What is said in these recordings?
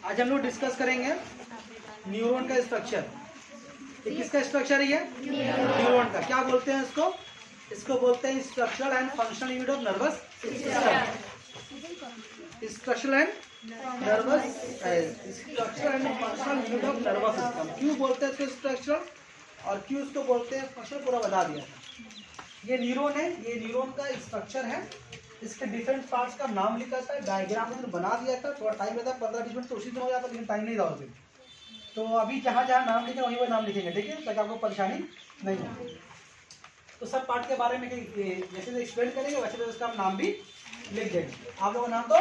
आज हम लोग डिस्कस करेंगे न्यूरॉन का स्ट्रक्चर। ये किसका स्ट्रक्चर है? ये न्यूरॉन का। क्या बोलते हैं इसको? इसको बोलते हैं structural and functional unit of nervous system. Structural and nervous structural and functional unit of nervous system. क्यों बोलते हैं इसको स्ट्रक्चरल और क्यों इसको बोलते हैं फंक्शनल, पूरा बता दिया था। ये न्यूरॉन है, ये न्यूरॉन का स्ट्रक्चर है। इसके डिफरेंट पार्ट्स का नाम लिखा था, डायग्राम में बना दिया था। थोड़ा टाइम लगता है, 15-20 मिनट तो उसी में हो जाता, लेकिन टाइम नहीं रहा उस दिन। तो अभी जहाँ जहाँ नाम लिखे वहीं वही नाम लिखेंगे, ठीक है, ताकि आपको परेशानी नहीं हो। तो सब पार्ट के बारे में जैसे एक्सप्लेन करेंगे वैसे उसका हम नाम भी लिख देंगे। आप लोगों का नाम तो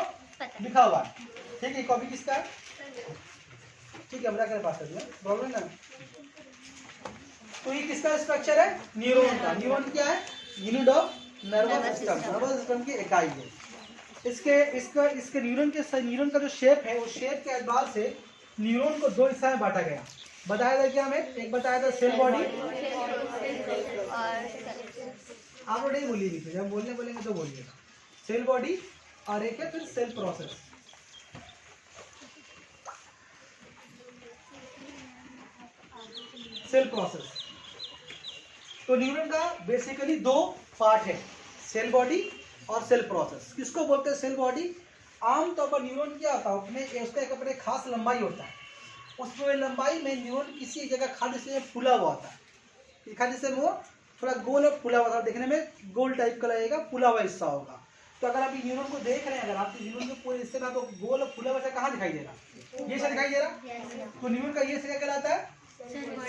लिखा हुआ है, ठीक है। कॉपी किसका है? ठीक है, मेरा पास कर दिया, प्रॉब्लम ना। तो ये किसका स्ट्रक्चर है? न्यूरॉन का। न्यूरॉन क्या है? Unit of nervous system, nervous system की इकाई है। इसके न्यूरॉन का जो शेप है, वो शेप के एतबार से न्यूरॉन को दो हिस्सा में बांटा गया। बताया था क्या हमें? एक बताया था सेल बॉडी, आप लोग नहीं बोलिए, जब बोलेंगे तो बोलिएगा। सेल बॉडी और एक है फिर सेल प्रोसेस। Cell process. तो न्यूरॉन का बेसिकली दो पार्ट है, सेल बॉडी और सेल प्रोसेस। किसको बोलते हैं सेल बॉडी? आमतौर पर न्यूरॉन क्या होता है, उसमें उसका एक अपने खास लंबाई होता है। उसमें लंबाई में न्यूरॉन किसी जगह खाद्य से फूला हुआ होता है। खाद्य से वो थोड़ा गोल और फूला हुआ था, देखने में गोल टाइप का लगेगा, फूला हुआ हिस्सा होगा। तो अगर आप न्यूरॉन को देख रहे हैं, अगर आप न्यूरॉन के पूरे हिस्से में, तो गोल और फूला हुआ कहाँ दिखाई दे रहा? ये से दिखाई दे रहा। तो न्यूरॉन का ये क्या कहलाता है?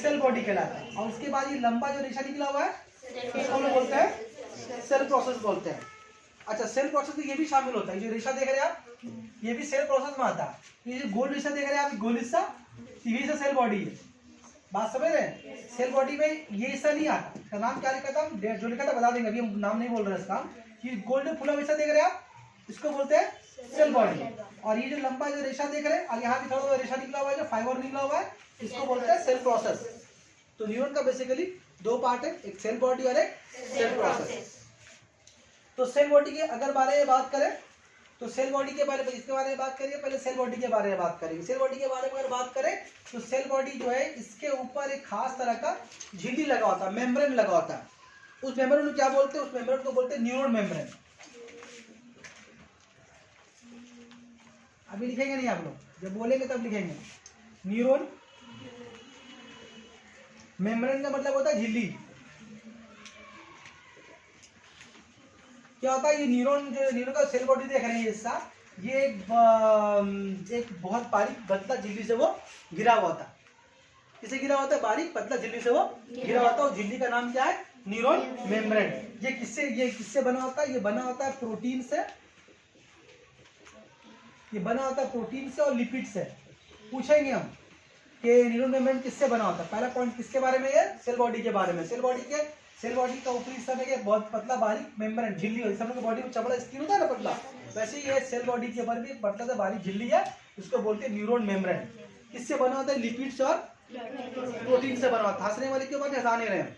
सेल बॉडी कहलाता है। और उसके बाद ये लंबा जो रेशा निकला हुआ है उसको हम लोग बोलते हैं सेल प्रोसेस बोलते हैं। अच्छा, सेल प्रोसेस में ये भी शामिल होता है। जो रेशा देख रहे हैं आप, ये भी सेल प्रोसेस में आता है। ये जो गोल रेशा देख रहे हैं आप, गोल हिस्सा, यही सा सेल बॉडी है। बात समझ रहे हैं? सेल बॉडी में ये हिस्सा नहीं आता। इसका नाम क्या लिखा था? जो लिखा था बता देंगे, अभी हम नाम नहीं बोल रहे हैं इसका। ये गोल्डन फुला हिस्सा देख रहे हैं आप, इसको बोलते हैं सेल बॉडी। और ये जो लंबा जो रेशा देख रहे हैं, और यहाँ भी थोड़ा रेशा निकला हुआ है, जो फाइबर निकला हुआ है, इसको बोलते हैं सेल प्रोसेस। तो न्यूरॉन का बेसिकली दो पार्ट है, एक सेल बॉडी और एक सेल प्रोसेस। तो सेल बॉडी के अगर बारे में बात करें, तो सेल बॉडी के बारे में, इसके बारे में बात करिए। पहले सेल बॉडी के बारे में बात करेंगे। सेल बॉडी के बारे में अगर बात करें, तो सेल बॉडी जो है, इसके ऊपर एक खास तरह का झिल्ली लगा होता है, मेम्ब्रेन लगा होता है। उस मेम्ब्रेन को क्या बोलते हैं? उस मेम्ब्रेन को बोलते हैं न्यूरॉन मेम्ब्रेन। अभी लिखेंगे नहीं आप लोग, जब बोलेंगे तब लिखेंगे। न्यूरॉन मेम्ब्रेन का मतलब होता है झिल्ली। क्या होता है? ये न्यूरॉन का सेल बॉडी देख रहे हैं, ये हिस्सा, ये एक बहुत बारीक पतला झिल्ली से वो घिरा हुआ था। किसे घिरा हुआ था? बारीक पतला झिल्ली से वो घिरा हुआ था। और झिल्ली का नाम क्या है? Neuron membrane. ये किससे बना होता है? ये बना होता है प्रोटीन से। ये बना होता है प्रोटीन से और लिपिड से। पूछेंगे हम कि न्यूरॉन मेम्ब्रेन किससे बना होता है। पहला पॉइंट किसके बारे में? है सेल बॉडी के बारे में। सेल बॉडी का ऊपरी हिस्सा में बहुत पतला बारीक मेम्ब्रेन झिल्ली होती है। सब लोग बॉडी में चमड़ा स्किन होता है ना पतला, वैसे ही ये सेल बॉडी के ऊपर भी पतला सा बारीक झिल्ली है, उसको बोलते हैं न्यूरॉन मेम्ब्रेन। किससे बना होता है? लिपिड्स और प्रोटीन से बना होता है। हंसने वाले के ऊपर हंसा नहीं रहे हैं,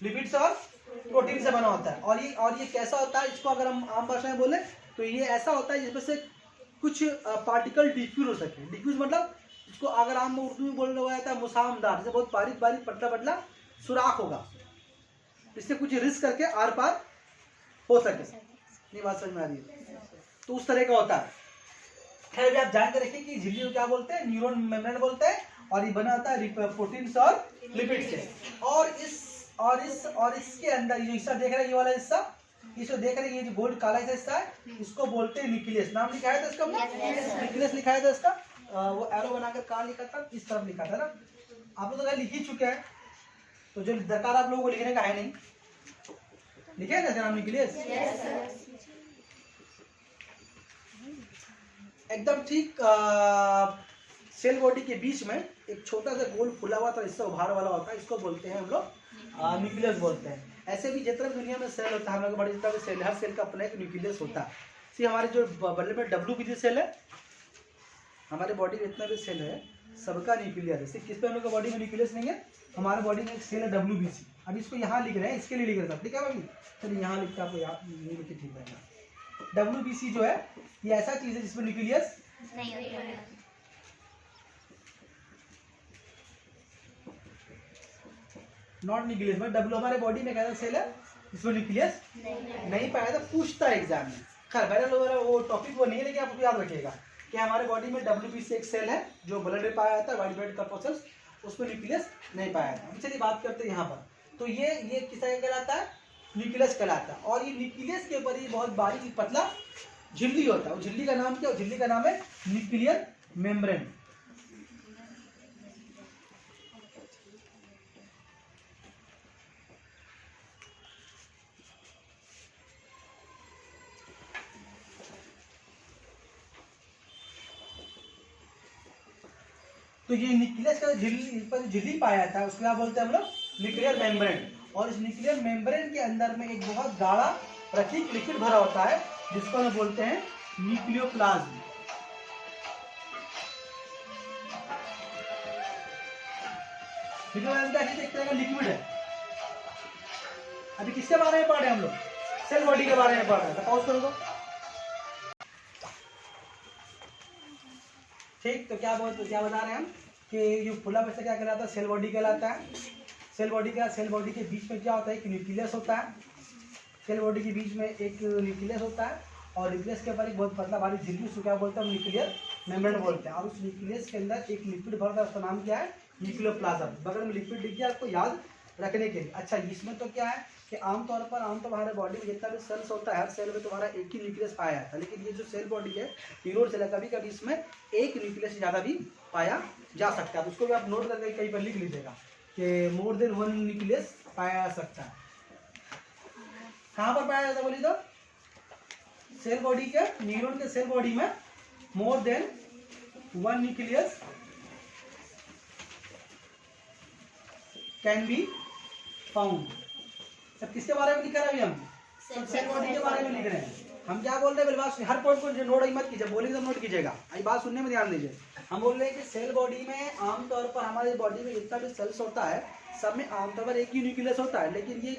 लिपिड्स और प्रोटीन से बना होता है। और ये कैसा होता है? इसको अगर हम आम भाषा में बोले तो ये ऐसा होता है जिसमें से कुछ पार्टिकल डिफ्यूज हो सके। डिफ्यूज मतलब इसको अगर आम उर्दू में बोलने हुआ जाता है मुसामदार, जैसे बहुत बारीक बारीक पतला पतला सुराख होगा, इससे कुछ रिस्क करके आर पार हो सके। नहीं बात समझ में आ रही है? तो उस तरह का होता है। खैर, आप जान के रखिए कि झिल्ली को क्या बोलते हैं? न्यूरॉन मेम्ब्रेन बोलते हैं। और ये बना होता है प्रोटीन और लिपिड से। और इसके अंदर ये हिस्सा देख रहे हैं, ये वाला हिस्सा, इसको देख रहे हैं, ये जो गोल्ड काला हिस्सा है, इसको बोलते हैं न्यूक्लियस। नाम लिखाया था इसका, न्यूक्लियस लिखाया था इसका। वो एरो बनाकर कहाँ लिखा था? इस तरफ लिखा था ना। आप लोग तो लिख ही चुके हैं, तो जो दरकार आप लोगों को लिखने का है नहीं, लिखे ना नाम न्यूक्लियस। एकदम ठीक। सेल बॉडी के बीच में एक छोटा सा गोल फुला हुआ था हिस्सा उभार वाला होता है, इसको बोलते हैं हम लोग न्यूक्लियस बोलते हैं। ऐसे भी जितना दुनिया में सेल होता है, हम लोग बड़ी जितना भी सेल, हर सेल का अपना एक न्यूक्लियस होता है। सी हमारे जो बल्ले में WBC सेल है, हमारे बॉडी में जितना भी सेल है सबका न्यूक्लियस है। सिर्फ किस पे हम लोग का बॉडी में न्यूक्लियस नहीं है? हमारे बॉडी में एक सेल है WBC। अब इसको यहाँ लिख रहे हैं, इसके लिए लिख रहे हैं, ठीक है भाई? चलिए यहाँ लिखते आपको याद नहीं लिखे, ठीक है। WBC जो है ये ऐसा चीज़ है जिसमें न्यूक्लियस नहीं होता। नॉट न्यूक्लियस में डब्ल्यू हमारे बॉडी में कैसा सेल है इसमें न्यूक्लियस नहीं पाया था, पूछता है एग्जाम में। खैर वायरल वगैरह वो टॉपिक वो नहीं है, लेकिन आप उसको याद रखिएगा कि हमारे बॉडी में WBC एक सेल है जो ब्लड में पाया जाता है, व्हाइट ब्लड कॉर्पस्कल्स, उसमें न्यूक्लियस नहीं पाया जाता। चलिए बात करते हैं यहाँ पर। तो ये किस तरह कहलाता है, न्यूक्लियस कहलाता है। और ये न्यूक्लियस के ऊपर ये बहुत बारीक पतला झिल्ली होता है। वो झिल्ली का नाम क्या, झिल्ली का नाम है न्यूक्लियर मेम्ब्रेन। तो ये न्यूक्लियस का झिल्ली पर झिल्ली पाया था उसको क्या बोलते हैं हम लोग, न्यूक्लियर मेम्ब्रेन। और इस न्यूक्लियर मेम्ब्रेन के अंदर में एक बहुत गाढ़ा प्रतीक लिक्विड भरा होता है जिसको हम बोलते हैं न्यूक्लियोप्लाज्म। एक तरह का लिक्विड है। अभी किसके बारे में पढ़ रहे हैं हम लोग, सेल बॉडी के बारे में पढ़ रहे हैं। तो पॉज करो तो ठीक। तो क्या बता रहे हैं हम कि ये फुला वैसे क्या कहलाता है, सेल बॉडी कहलाता है। सेल बॉडी के बीच में क्या होता है, एक न्यूक्लियस होता है। सेल बॉडी के बीच में एक न्यूक्लियस होता है और न्यूक्लियस के ऊपर एक बहुत पतला भारी झिल्ली, उसको क्या बोलते हैं, न्यूक्लियर मेम्ब्रेन बोलते हैं। और उस न्यूक्लियस के अंदर एक लिक्विड भरता है, उसका नाम क्या है, न्यूक्लियोप्लाज्म। बगल में लिक्विड दिख गया आपको याद रखने के लिए। अच्छा, इसमें तो क्या है कि आमतौर पर हमारे बॉडी में जितना भी सेल्स होता है, हर सेल में तुम्हारा एक ही न्यूक्लियस पाया जाता है। लेकिन ये जो सेल बॉडी है, न्यूरॉन सेल है, कभी कभी इसमें एक न्यूक्लियस से ज़्यादा भी पाया जा सकता है। तो उसको भी आप नोट करके कहीं पर लिख लीजिएगा कि मोर देन वन न्यूक्लियस पाया जा सकता है। कहाँ पर पाया जाता है बोलिए तो, सेल बॉडी के, न्यूरॉन के सेल बॉडी में more than one nucleus can be found. सब किसके बारे में लिख रहे हैं अभी हम, सब सेल बॉडी के बारे में लिख रहे हैं। हम क्या बोल रहे हैं, बात हर पॉइंट को नोट ही मत कीजिए, बोलेंगे तो नोट कीजिएगा, आई बात सुनने में ध्यान दीजिए। हम बोल रहे हैं कि सेल बॉडी में आमतौर पर हमारे बॉडी में जितना भी सेल्स होता है, सब में आमतौर पर एक ही न्यूक्लियस होता है। लेकिन ये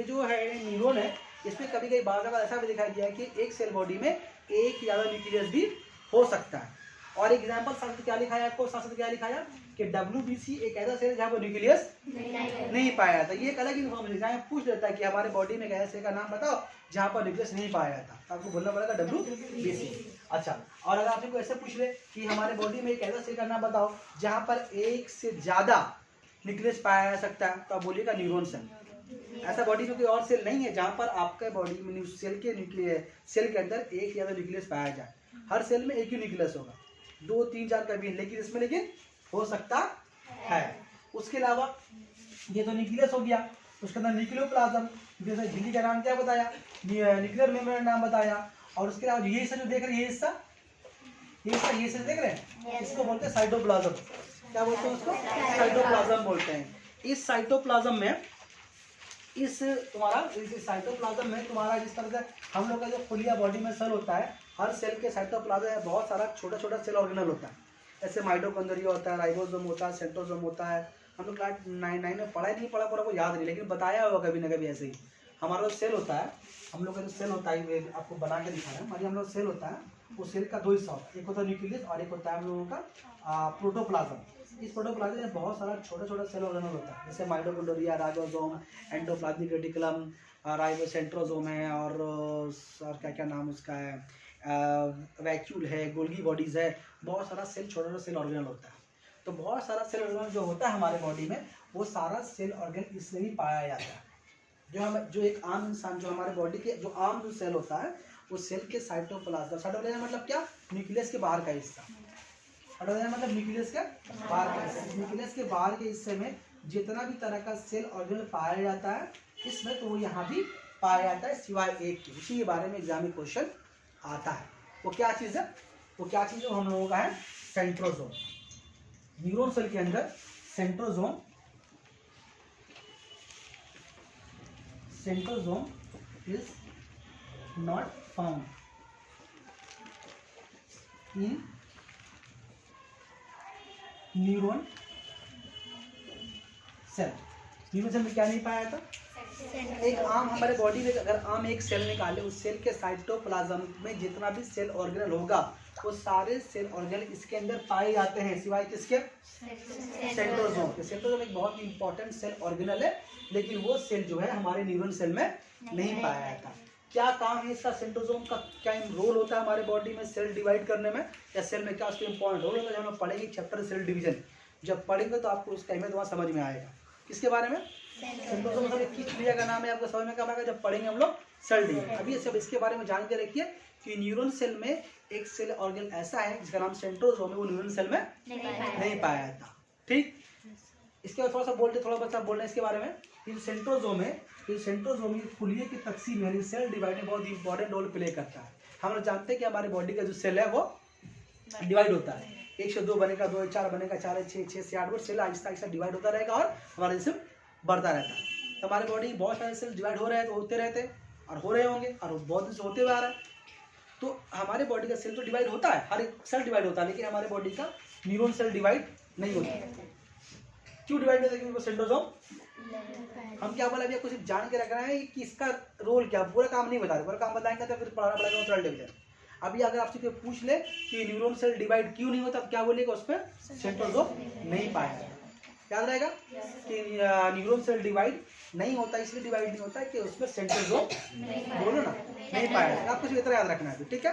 जो है न्यूरॉन है, इसमें कभी कभी बार बार ऐसा भी दिखाई दिया कि एक सेल बॉडी में एक ज़्यादा न्यूक्लियस भी हो सकता है। और एग्जाम्पल शास्त्र क्या लिखा है आपको, शास्त्र क्या लिखा है कि WBC एक ऐसा सेल है जहाँ पर न्यूक्लियस नहीं पाया जाता। ये एक अलग इन्फॉर्मेशन जहाँ पूछ देता है कि हमारे बॉडी में ऐसे का नाम बताओ जहाँ पर न्यूक्लियस नहीं पाया जाता, तो आपको बोलना पड़ेगा WBC। अच्छा, और अगर आपको ऐसे पूछ ले कि हमारे बॉडी में एक ऐसा सेल का नाम बताओ जहाँ पर एक से ज्यादा न्यूक्लियस पाया जा सकता है, तो आप बोलिएगा न्यूरॉन सेल। ऐसा बॉडी में कोई और सेल नहीं है जहाँ पर आपके बॉडी में सेल के अंदर एक ज्यादा न्यूक्लियस पाया जाए। हर सेल में एक ही न्यूक्लियस होगा, 2 3 4 कभी, लेकिन इसमें हो सकता है। उसके अलावा ये तो न्यूक्लियस हो गया, उसके अंदर न्यूक्लियोप्लाज्म, जैसे झिल्ली का नाम क्या बताया, न्यूक्लियर मेम्ब्रेन नाम बताया। और उसके अलावा ये हिस्सा जो देख रहे हैं, ये हिस्सा देख रहे हैं, इसको बोलते हैं साइटोप्लाज्म। क्या बोलते हैं उसको, साइटोप्लाज्म बोलते हैं। इस साइटोप्लाज्म में इस साइटोप्लाज्म में तुम्हारा जिस तरह से हम लोग का जो खुलिया बॉडी में सेल होता है, हर सेल के साइटोप्लाज्म में बहुत सारा छोटा छोटा सेल ऑर्गेनल होता है। जैसे माइटोकॉन्ड्रिया होता है, राइबोसोम होता है, सेंट्रोसोम होता है। हम लोग क्लास 9 में पढ़ा नहीं पढ़ा पूरा को याद नहीं, लेकिन बताया होगा कभी ना कभी। ऐसे ही हमारा जो सेल होता है, हम लोग का जो सेल होता है, आपको बना के दिखा रहे हैं। हमारी हम लोग सेल होता है, उस सेल का 2 हिस्सा होता है, एक होता है न्यूक्लियस और एक होता है हम लोगों का प्रोटोप्लाज्म। इस प्रोटोप्लाज्म में बहुत सारा छोटा छोटा सेल ऑर्गेनल होता है, जैसे mitochondria, ribosome, endoplasmic reticulum, centrosome है, और क्या क्या नाम उसका है, वैक्यूल है, गोल्गी बॉडीज है। बहुत सारा सेल, छोटा छोटा सेल ऑर्गेनल होता है। तो बहुत सारा सेल ऑर्गेनल जो होता है हमारे बॉडी में, वो सारा सेल ऑर्गेनल इससे भी पाया जाता है। जो एक आम इंसान, जो हमारे बॉडी के जो आम जो सेल होता है, उस सेल के साइटोप्लाज्म मतलब क्या, न्यूक्लियस के बाहर का हिस्सा। मतलब न्यूक्लियस के बाहर का हिस्सा। न्यूक्लियस के बाहर के हिस्से में जितना भी तरह का सेल ऑर्गेनल पाया जाता है, इसमें तो वो यहाँ भी पाया जाता है, सिवाय एक के। उसी के बारे में एग्जाम में क्वेश्चन आता है। वो क्या चीज़ है, हम लोगों का है सेंट्रोसोम। न्यूरॉन सेल के अंदर centrosome is not found in neuron cell. Neuron cell में क्या नहीं पाया था, एक आम हमारे बॉडी में अगर आम एक सेल निकाले, उस सेल के साइटोप्लाज्म में जितना भी सेल ऑर्गेनल होगा, वो सारे सेल ऑर्गेनल इसके अंदर पाए जाते हैं, सिवाय किसके? सेंट्रोसोम के। सेंट्रोसोम एक बहुत इंपॉर्टेंट सेल ऑर्गेनल है, लेकिन वो सेल जो है हमारे न्यूरॉन सेल में नहीं पाया जाता। क्या काम है इसका? सेंट्रोसोम का क्या रोल होता है हमारे बॉडी में सेल डिवाइड करने में, या सेल में क्या उसका इंपॉर्टेंट रोल होता है? जब हम लोग पढ़ेंगे चैप्टर सेल डिवीजन, जब पढ़ेंगे तो आपको उसका अहमियत वहाँ समझ में आएगा। किसके बारे में? सेंट्रोसोम मतलब एक किस क्रिया का नाम है, आपको समझ में कब आएगा जब पढ़ेंगे हम लोग सेल डिवीजन। अभी सब इसके बारे में जान के रखिए कि न्यूरॉन सेल में एक सेल ऑर्गन ऐसा है जिसका नाम सेंट्रोसोम है, वो न्यूरॉन सेल में नहीं पाया जाता। ठीक, इसके बाद थोड़ा सा बोलते, थोड़ा बच्चा बोल रहे हैं इसके बारे में। ये सेंट्रोसोम है, ये सेंट्रोसोम खुलिये की तकसीम यानी सेल डिवाइड में बहुत इंपॉर्टेंट रोल प्ले करता है। हम लोग जानते हैं कि हमारे बॉडी का जो सेल है वो डिवाइड होता है, 1 से 2 बनेगा, 2 से 4 बनेगा, 4 से 6, 6 से 8 सेल आहिस्ता आहिस्ता डिवाइड होता रहेगा और हमारा जिसम बढ़ता रहता है। तो हमारे बॉडी बहुत सारे सेल डिवाइड हो रहे हैं, तो होते रहते हैं और हो रहे होंगे और बहुत दिन से होते हुए आ रहा है। तो हमारे बॉडी का सेल तो डिवाइड होता है, हर एक सेल डिवाइड होता है, लेकिन हमारे बॉडी का न्यूरॉन सेल डिवाइड नहीं होता। क्यों डिवाइड होता है? क्योंकि वो सेंट्रोसोम, हम क्या बोला अभी, कुछ जान के रखना है कि इसका रोल क्या, पूरा काम नहीं बता रहे, पूरा काम बताएंगे तो फिर पढ़ाना पड़ेगा सेल डिवीजन। अभी अगर आपसे कोई पूछ ले कि न्यूरॉन सेल डिवाइड क्यों नहीं होता, क्या बोलेगा उस पर? सेंट्रोसोम नहीं पाया जाता। याद रहेगा कि न्यूरॉन सेल डिवाइड नहीं होता, इसलिए डिवाइड नहीं होता है कि उसमें सेंट्रोसोम, बोलो ना, नहीं पाया जाता। आपको इतना याद रखना है, ठीक है।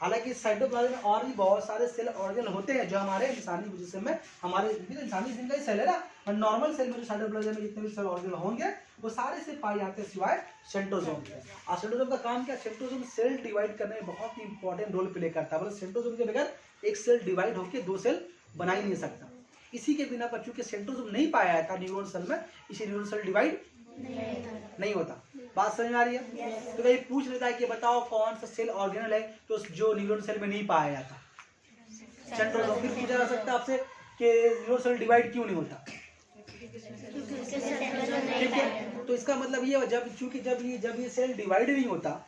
हालांकि साइटोप्लाज्म में और भी बहुत सारे सेल ऑर्गन होते हैं जो हमारे इंसानी जिस्म में, हमारे इंसानी जिस्म का ही सेल है ना, और नॉर्मल सेल में जो साइटोप्लाज्म में जितने भी सेल ऑर्गन होंगे वो सारे से पाए जाते हैं सिवाय सेंट्रोसोम के। और सेंट्रोसोम का काम क्या? सेंट्रोसोम सेल डिवाइड करने में बहुत ही इंपॉर्टेंट रोल प्ले करता है। मतलब सेंट्रोसोम के बगैर एक सेल डिवाइड होकर 2 सेल बना ही नहीं सकता। इसी के बिना पर चूंकि सेंट्रोसोम नहीं पाया जाता न्यूरॉन सेल में, इसी न्यूरॉन सेल डिवाइड नहीं होता। बात समझ में आ रही है? तो कहीं पूछ लेता है कि बताओ कौन सा सेल ऑर्गेनल है तो जो न्यूरॉन सेल में नहीं पाया जाता? सेंट्रोसोम। फिर पूछा जा सकता है आपसे कि न्यूरॉन सेल डिवाइड क्यों नहीं होता? ठीक है, तो इसका मतलब ये जब चूंकि जब ये सेल डिवाइड नहीं होता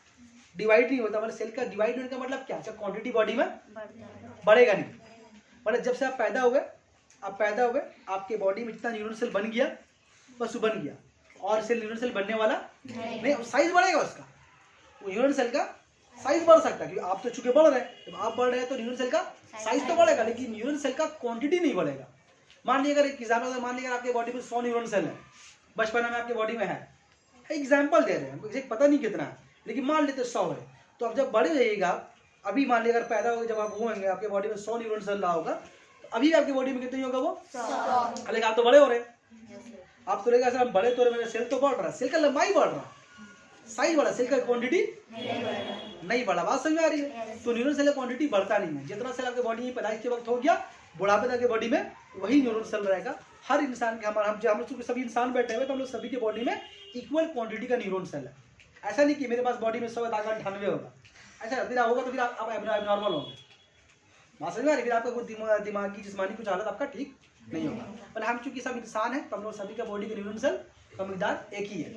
मतलब सेल का डिवाइड होने का मतलब क्या? जब क्वांटिटी बॉडी में बढ़ेगा नहीं। मतलब जब से आप पैदा हुए आपके बॉडी में जितना न्यूरॉन सेल बन गया बस वो बन गया, और सेल न्यूरॉन सेल बनने वाला नहीं। साइज बढ़ेगा उसका, वो न्यूरॉन सेल का साइज बढ़ सकता है क्योंकि आप तो चूंकि बढ़ रहे हैं, जब आप बढ़ रहे हैं तो न्यूरॉन सेल का साइज तो बढ़ेगा, लेकिन न्यूरॉन सेल का क्वांटिटी नहीं बढ़ेगा। मान लीजिए अगर एक एग्जाम्पल, मान लीजिए आपके बॉडी में 100 न्यूरॉन सेल है, बचपन में आपके बॉडी में है, एग्जाम्पल दे रहे हैं, हमको पता नहीं कितना है, लेकिन मान लेते 100 है। तो अब जब बड़े रहिएगा, अभी मान लीजिए अगर पैदा होगा, जब आप होंगे आपके बॉडी में 100 न्यूरॉन सेल रहा होगा, तो अभी आपकी बॉडी में कितनी होगा? वो 100। लेकिन आप तो बड़े हो रहे हैं, आप तो रहेगा सर हम बड़े तो रहे, मेरा सेल तो बढ़ रहा है, सेल का लंबाई बढ़ रहा है, साइज बढ़ा, सेल का क्वांटिटी नहीं बढ़ा। बात समझ में आ रही है? तो न्यूरॉन सेल का क्वांटिटी बढ़ता नहीं है। जितना सेल आपके बॉडी में पैदाइश के वक्त हो गया, बुढ़ापे तक के बॉडी में वही न्यूरॉन सेल रहेगा। हर इंसान के, हम लोग सभी इंसान बैठे हुए तो हम लोग सभी के बॉडी में इक्वल क्वांटिटी का न्यूरॉन सेल है। ऐसा नहीं कि मेरे पास बॉडी में 100 है 98 होगा, ऐसा फिर होगा तो फिर आप नॉर्मल होंगे। बात समझ में आ रही? फिर आपका कुछ दिमागी जिस्मानी कुछ हालत आपका ठीक नहीं होगा। पर हम चूंकि सब इंसान है तो हम लोग सभी का बॉडी का न्यूरॉन सेल का मिकदार एक ही है।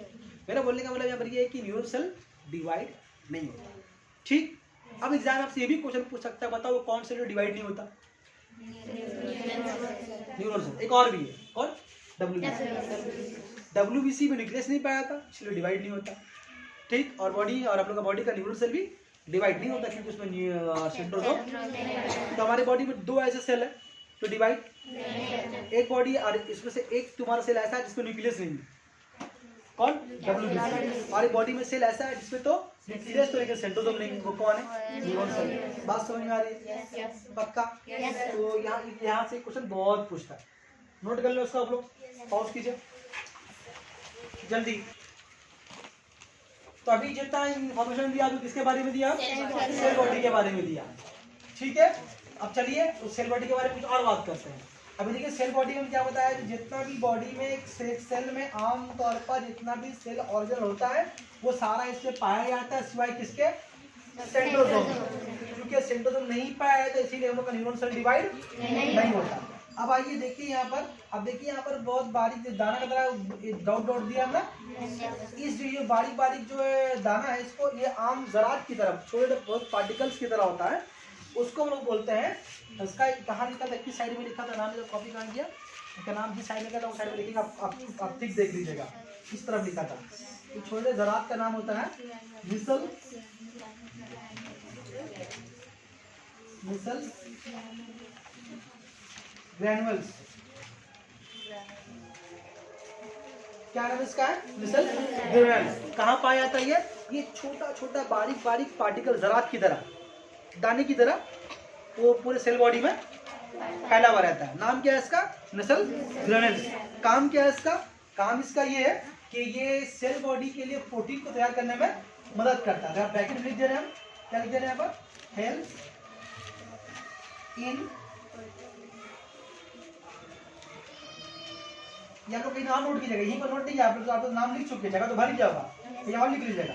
मेरा बोलने का मतलब यहाँ पर ये है कि न्यूरॉन सेल डिवाइड नहीं होता। ठीक, अब एग्जाम आपसे ये भी क्वेश्चन पूछ सकता है, बताओ कौन सा डिवाइड नहीं होता? Neuron cell. एक और भी है, कौन? WBC में न्यूक्लियस नहीं पाया था, इसलिए डिवाइड नहीं होता। ठीक, और बॉडी और आप लोग का बॉडी का न्यूरॉन सेल भी डिवाइड नहीं होता क्योंकि उसमें सेंट्रोसोम। तो हमारी बॉडी में 2 ऐसे सेल है तो डिवाइड, एक बॉडी और इसमें से एक तुम्हारा सेल ऐसा है जिसमें न्यूक्लियस नहीं है, कौन? WBC। हमारी बॉडी में सेल ऐसा है जिसमें तो न्यूक्लियस तो लेकिन सेंट्रोसोम नहीं, वो कौन है? Neuron cell. बात समझ में आ रही है? पक्का? तो यहाँ से क्वेश्चन बहुत पूछता है, नोट कर लो उसको, आप लोग पॉज कीजिए जल्दी। तो अभी जितना इंफॉर्मेशन दिया तो किसके बारे में दिया? सेल बॉडी के बारे में दिया। ठीक है, अब चलिए तो सेल बॉडी के बारे में कुछ और बात करते हैं। अभी देखिए सेल बॉडी में क्या बताया कि जितना भी बॉडी में एक सेल में आम तौर पर जितना भी सेल ऑर्गन होता है वो सारा इससे पाया जाता है सिवाय किसके? सेंट्रोसोम। क्योंकि सेंट्रोसोम नहीं पाया है तो इसीलिए हम लोग का न्यूरॉन सेल डिवाइड नहीं होता। अब आइए देखिए यहाँ पर, अब देखिए यहाँ पर बहुत बारीक दाना का तरह डॉट दिया हमने। इस जो ये बारीक जो है दाना है, इसको ये आम ज़रात की तरफ छोटे बहुत पार्टिकल्स की तरह होता है, उसको हम लोग बोलते हैं। इसका कहाँ लिखा था? किस साइड में लिखा था? नाम कॉपी कहाँ किया? इसका नाम जिस साइड में लिखा था उस साइड में लिखेंगे, आप ठीक देख लीजिएगा, इस तरफ लिखा था। तो छोटे ज़रात का नाम होता है मिसल्स ग्रैनुअल्स, क्या नाम इसका है? Micelles granules. कहाँ पाया जाता है ये छोटा छोटा बारीक बारीक पार्टिकल ज़रात की तरह, दाने की तरह, वो पूरे सेल बॉडी में फैला हुआ रहता है। नाम क्या है इसका? Micelles granules. काम क्या है इसका? काम इसका ये है कि ये सेल बॉडी के लिए प्रोटीन को तैयार करने में मदद करता है। ब्रैकेट लिख दे रहे हैं हम, क्या लिख दे रहे हैं यहाँ पर? हेल्प इन, या तो कहीं नाम नोट कीजिएगा, यहीं पर नोट नहीं, आप तो नाम लिख चुके, जगह तो भर ही जाएगा, यहाँ और लिख लीजिएगा।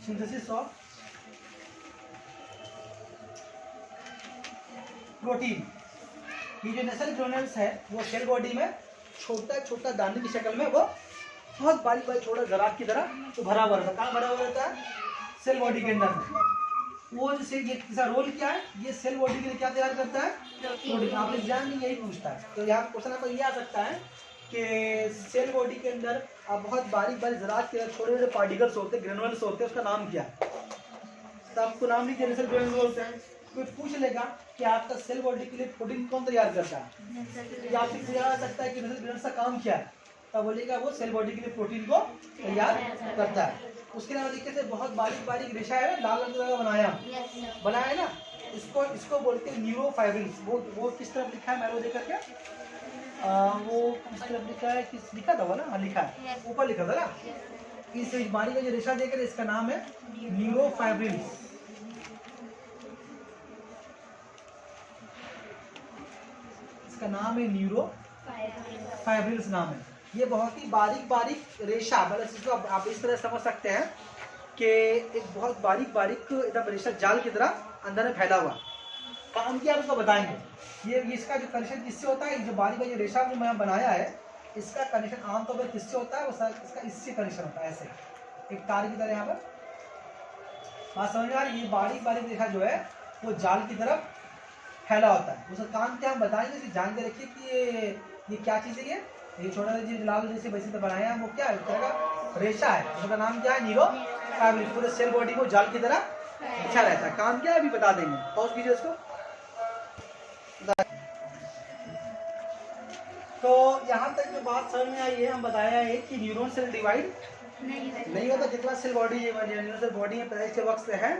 Synthesis of protein. ये जो नेसल ग्रैनुअल्स है वो सेल बॉडी में छोटा छोटा दाने की शक्ल में, वो बहुत बारीक बारीक छोटा ज़रात की तरह तो भरा हुआ रहता है। कहाँ भरा हुआ रहता है? सेल बॉडी के अंदर में। वो जैसे ये इसका रोल क्या है? ये सेल बॉडी के लिए क्या तैयार करता है? प्रोटीन। आप एग्जाम में यही पूछता है, तो यहाँ क्वेश्चन आपको ये आ सकता है कि सेल बॉडी के अंदर बहुत बारीक बारीक ज़रात के छोटे छोटे पार्टिकल्स होते हैं, ग्रैनुअल्स होते हैं, उसका नाम क्या है? तो आपको नाम नहीं नेसल ग्रैनुअल्स है। कोई पूछ लेगा कि आपका सेल बॉडी के लिए प्रोटीन कौन तैयार करता है, या आपसे पूछा जा सकता है कि नेसल ग्रैनुअल्स का काम क्या है, तब बोलेगा वो सेल बॉडी के लिए प्रोटीन को तैयार करता है। उसके अलावा तरीके से बहुत बारीक बारीक रेशा है, लाल रंग का बनाया है ना, इसको बोलते हैं न्यूरोफाइब्रिल्स। वो किस तरफ लिखा है? मैंने देखा क्या वो किस तरफ लिखा है? किस लिखा था वो ना? हाँ लिखा है, ऊपर लिखा था ना। इस बीमारी का जो रेशा देख रहे हैं इसका नाम है न्यूरोफाइब्रिल्स। इसका नाम है न्यूरोफाइब्रिल्स नाम है। ये बहुत ही बारीक बारीक रेशा, मतलब इसको आप इस तरह समझ सकते हैं कि एक बहुत बारीक बारीक एकदम रेशा जाल की तरह अंदर में फैला हुआ। काम क्या आप उसको बताएंगे। ये इसका जो कनेक्शन किससे होता है? जो बारीक बारीक रेशा जो मैं बनाया है, इसका कनेक्शन आमतौर पर किससे होता है? वो इसका इससे कनेक्शन होता है, ऐसे एक तार की तरह। यहाँ पर बात समझ में आ रही है? ये बारीक बारीक रेशा जो है वो जाल की तरफ फैला होता है। उसका काम क्या हम बताएंगे, इसे जान के रखिए कि ये क्या चीज़ है। ये छोटा सा चीज लाल जैसे वैसे तो बनाया है, वो क्या है? तरह का रेशा है, उसका नाम क्या है? न्यूरोफाइब्रिल्स। पूरे सेल बॉडी को जाल की तरह अच्छा रहता है। काम क्या है अभी बता देंगे, पॉज कीजिए इसको। तो यहाँ तक जो बात समझ में आई है, हम बताया है कि न्यूरॉन सेल डिवाइड नहीं होता। जितना सेल बॉडी न्यूरॉन बॉडी में पैदाइश के वक्त से है,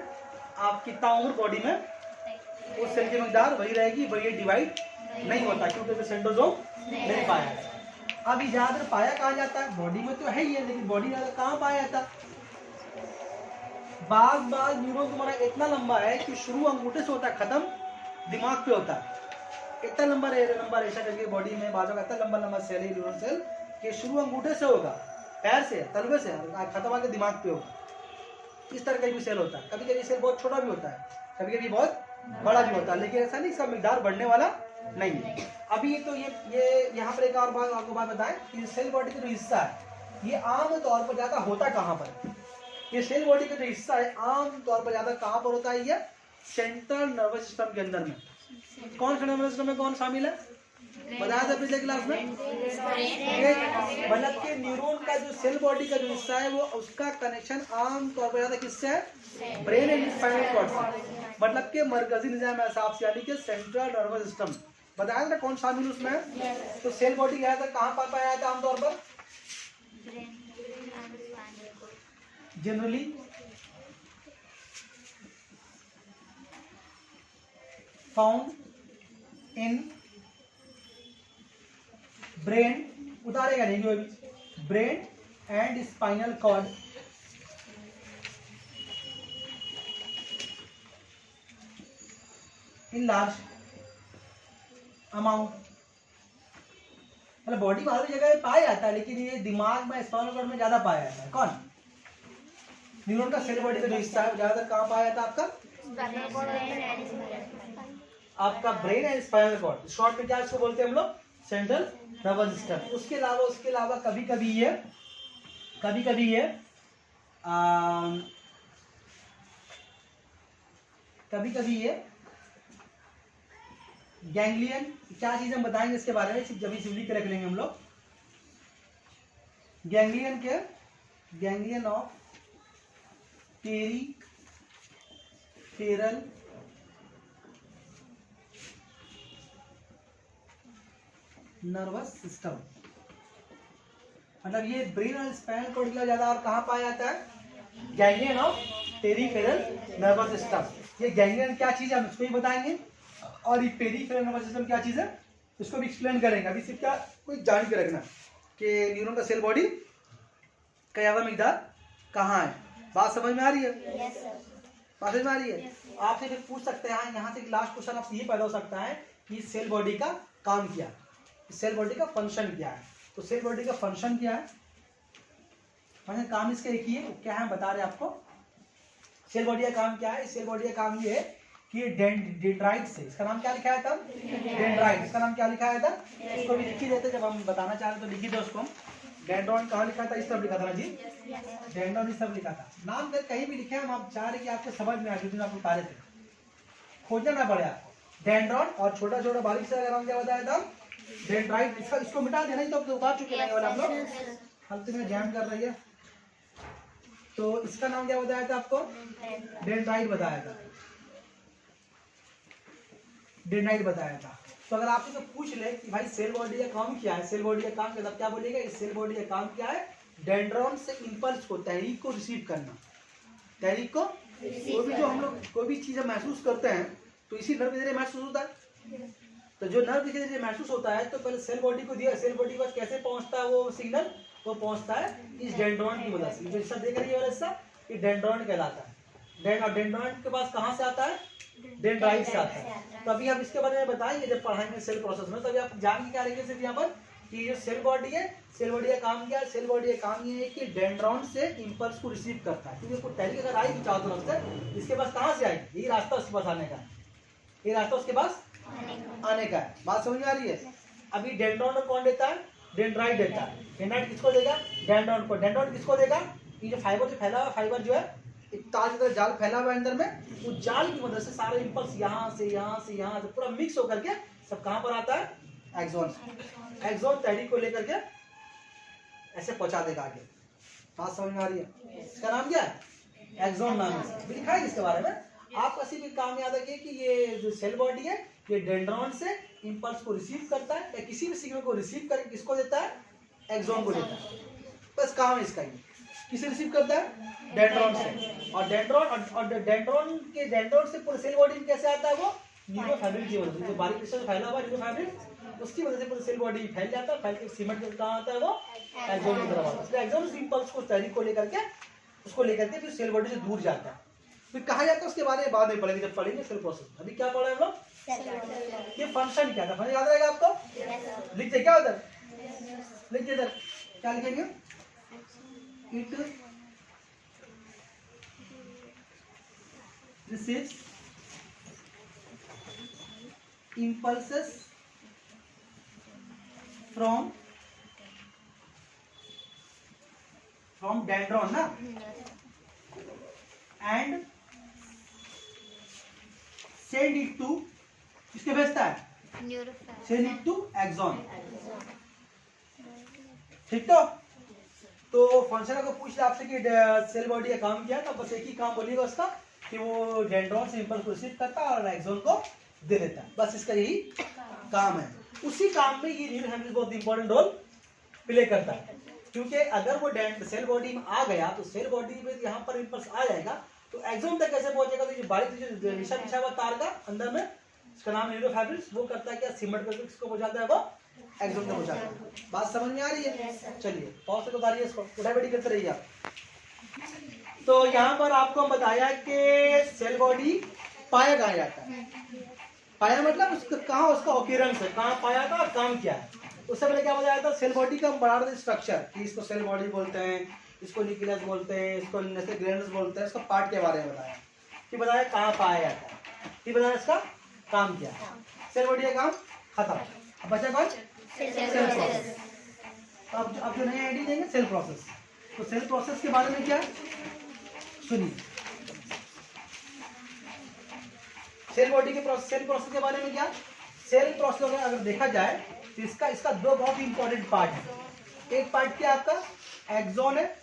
आपकी ताउम्र बॉडी में उस सेल की मकदार वही रहेगी, वही डिवाइड नहीं होता, क्योंकि सेंट्रोसोम नहीं पाया है। अब ज्यादातर पाया कहाँ जाता है? बॉडी में तो है ही है, लेकिन बॉडी में कहाँ पाया जाता है? बाग न्यूरॉन तुम्हारा इतना लंबा है कि शुरू अंगूठे से होता है, खत्म दिमाग पे होता है। इतना लंबा रेशा करके बॉडी में बाजू का इतना लंबा सेल है न्यूरॉन सेल कि शुरू अंगूठे से होगा, पैर से, तलवे से, खत्म आके दिमाग पे होगा। इस तरह का भी सेल होता है। कभी कभी सेल बहुत छोटा भी होता है, कभी कभी बहुत बड़ा भी होता है, लेकिन ऐसा नहीं इसका मिकदार बढ़ने वाला नहीं है। अभी तो ये यहाँ पर एक और बात आपको बताएं कि सेल बॉडी का जो हिस्सा है ये आम तौर पर ज्यादा होता कहाँ पर? ये सेल बॉडी का जो हिस्सा है आम तौर पर ज्यादा कहाँ पर होता है? ये सेंट्रल नर्वस सिस्टम के अंदर में। कौन सा नर्वस सिस्टम में कौन शामिल है? बताया था पिछले क्लास में। मतलब कि न्यूरॉन का जो सेल बॉडी का जो हिस्सा है वो उसका कनेक्शन आम तौर पर ज्यादा किससे है? ब्रेन एंड स्पाइनल कॉर्ड से। मतलब कि मरकजी निजाम एसाब से, यानी कि सेंट्रल नर्वस सिस्टम। बताया था कौन शामिल उसमें? तो सेल बॉडी गया था कहाँ पर पाया जाता है आमतौर पर? जनरली फाउंड इन ब्रेन, उतारेगा नहीं जो भी, brain and spinal cord in large amount. मतलब बॉडी में हर जगह पाया जाता है, लेकिन ये दिमाग में स्पाइनल कॉर्ड में ज्यादा पाया जाता है। कौन? न्यूरॉन का सेल बॉडी का जो हिस्सा है ज्यादातर कहाँ पाया जाता है आपका? आपका brain and spinal cord. Short में क्या इसको बोलते हैं हम लोग? Central nervous system. उसके अलावा कभी कभी ये गैंग्लियन, क्या चीज हम बताएंगे इसके बारे में, जब सिवली के रख लेंगे हम लोग। Ganglion of peri peripheral nervous system, मतलब ये ब्रेन और स्पाइनल कॉर्ड के ज्यादा और कहाँ पाया जाता है, ganglion of peripheral nervous system. ये गैंग्लियन क्या चीज है हम उसको ही बताएंगे, और ये पेरिफेरल नर्वस सिस्टम क्या चीज है इसको भी एक्सप्लेन करेंगे। अभी सिर्फ क्या कोई जान के रखना कि न्यूरॉन का सेल बॉडी का ज्यादा मिकदार कहाँ है। बात समझ में आ रही है? बात समझ में आ रही है? आपसे फिर पूछ सकते हैं यहाँ से लास्ट क्वेश्चन आपसे ये पैदा हो सकता है कि सेल बॉडी का काम क्या है, सेल बॉडी का फंक्शन क्या है। तो सेल बॉडी का फंक्शन क्या है, फंक्शन काम इसका एक ही है, क्या है बता रहे आपको। सेल बॉडी का काम क्या है, सेल बॉडी का काम ये है कि डेंड्राइट से, इसका नाम क्या लिखा है था, डेंड्राइट, इसका नाम क्या लिखा है था, इसको भी लिख ही देते, जब हम बताना चाह रहे तो लिख ही दो उसको। डेंड्रॉन कहाँ लिखा था, इस तरफ लिखा था ना जी, डेंड्रॉन इस तरफ लिखा था। नाम फिर कहीं भी लिखे हम आप चाह रहे कि आपको समझ में आ जाए, आप उतारे थे खोजना ना पड़े आपको। डेंड्रॉन और छोटा छोटा बारीक से नाम क्या बताया था, डेंड्राइट। इसको मिटा देना ही तो उतार चुके हैं वाला आप लोग, हल्के में जैम कर रही है। तो इसका नाम क्या बताया था आपको, डेंड्राइट बताया था, डेंड्राइट बताया था। तो अगर आपसे तो पूछ ले कि भाई सेल बॉडी का काम क्या है, सेल बॉडी का काम क्या, क्या बोलेगा, इस सेल बॉडी का काम क्या है, डेंड्रॉन से इंपल्स को, तहरीक को रिसीव करना। तहरीक को, कोई भी जो हम लोग कोई भी चीज़ महसूस करते हैं तो इसी नर्व के जरिए महसूस होता है। तो जो नर्व के जरिए महसूस होता है तो पहले सेल बॉडी को दिया, सेल बॉडी के पास कैसे पहुंचता है वो सिग्नल, वो पहुंचता है इस डेंड्रॉन की मदद से। जो हिस्सा देख रही है वाला हिस्सा, ये डेंड्रॉन कहलाता है। डेंड्रॉन के पास कहाँ से आता है, डेंड्राइट से आता है। तो अभी हम इसके बारे में बताएंगे जब पढ़ाएंगे सेल प्रोसेस में, तो अभी आप जान के क्या रहेंगे सिर्फ यहाँ पर कि जो सेल बॉडी है, सेल बॉडी का काम क्या है, सेल बॉडी का काम ये है कि डेंड्रॉन से इंपल्स को रिसीव करता है। क्योंकि कोई तहरीक अगर आएगी चारों तरफ से, इसके पास कहाँ से आएगी, यही रास्ता उसके पास आने का है, ये रास्ता उसके पास आने का है। बात समझ में आ रही है? अभी डेंड्रॉन को कौन देता है, डेंड्राइट देता है। डेंड्राइट किसको देगा, डेंड्रॉन को। डेंड्रॉन किसको देगा, ये जो फाइबर जो फैला हुआ फाइबर जो है एक तार की तरह जाल फैला हुआ है अंदर में, उस जाल की मदद से सारे इंपल्स यहाँ से यहाँ से यहाँ से पूरा मिक्स होकर के सब कहाँ पर आता है, एक्सॉन से। एक्सॉन तहरीक को लेकर के ऐसे पहुंचा देगा आगे। बात समझ में आ रही है? इसका नाम क्या है, एक्सॉन नाम है, लिखा है इसके बारे में। आप किसी भी काम याद रखिए कि ये जो सेल बॉडी है ये डेंड्रॉन से इंपल्स को रिसीव करता है, या किसी भी सिग्नल को रिसीव करके किसको देता है, एक्सॉन को देता है। बस काम है इसका, ये किसे रिसीव करता है, डेंड्रॉन से। और डेंड्रॉन से पूरे सेल बॉडी में कैसे आता है, वो न्यूरोफाइब्रिल की वजह से, जो बारीक क्रिस्टल फैला हुआ न्यूरोफाइब्रिल, उसकी वजह से पूरे सेल बॉडी में फैल जाता है। फैल के सीमेंट के कहाँ आता है, वो एक्सॉन की तरफ आता है। एक्सॉन से इंपल्स को तहरीक को लेकर के उसको लेकर के फिर सेल बॉडी से दूर जाता है। फिर कहा जाता है उसके बारे में बाद में पढ़ेंगे, जब पढ़ेंगे सेल प्रोसेस। अभी क्या पढ़ा है हम लोग, ये फंक्शन क्या था, फंक्शन याद रहेगा आपको, लिखते क्या उधर, लिखते इधर क्या लिखेंगे, it receives impulses from dendron ना, and send it to, किसके भेजता है, send it to axon। ठीक तो फंक्शन को पूछ लिया आपसे कि सेल बॉडी का काम क्या है, तो बस एक ही काम बोलिएगा उसका कि वो डेंड्रॉन से इंपल्स को रिसीव करता है और एक्सॉन को दे देता है। बस इसका यही काम है। उसी काम में ये न्यूरोफाइब्रिल बहुत इंपॉर्टेंट रोल प्ले करता है, क्योंकि अगर वो सेल बॉडी में आ गया तो सेल बॉडी में यहाँ पर इंपल्स आ जाएगा तो एक्सॉन तक कैसे पहुंचेगा, तो जो बारीक जो निशा बिछा हुआ तार का अंदर में, इसका नाम न्यूरोफाइब्रिल, वो करता है क्या, सिमट करके किसको पहुंचाता है, वो एक्सॉन तक पहुंचाता है। बात समझ में आ रही है? चलिए पॉज से उतारिए इसको, उठा बैठी करते रहिए आप। तो यहाँ पर आपको हम बताया कि सेल बॉडी पाया कहाँ जाता है, पाया मतलब उसका कहाँ, उसका ऑक्यूरेंस है, कहाँ पाया था और काम क्या है। उससे पहले क्या बताया था, सेल बॉडी का बड़ा स्ट्रक्चर, कि इसको सेल बॉडी बोलते हैं, इसको न्यूक्लियस बोलते हैं, इसको ग्रेनुल्स बोलते हैं, इसका पार्ट के बारे में बताया, कि बताया कहाँ पाया जाता है, कि बताया इसका काम क्या है। सेल बॉडी का काम खत्म, अब बचा कौन, सेल प्रोसेस। अब जो नई आईडी देंगे सेल प्रोसेस। तो सेल प्रोसेस के बारे में क्या सुनिए, सेल बॉडी के प्रोसेस, सेल प्रोसेस के बारे में क्या, सेल प्रोसेस अगर देखा जाए तो इसका दो बहुत इंपॉर्टेंट पार्ट है। एक पार्ट क्या आपका एक्सॉन है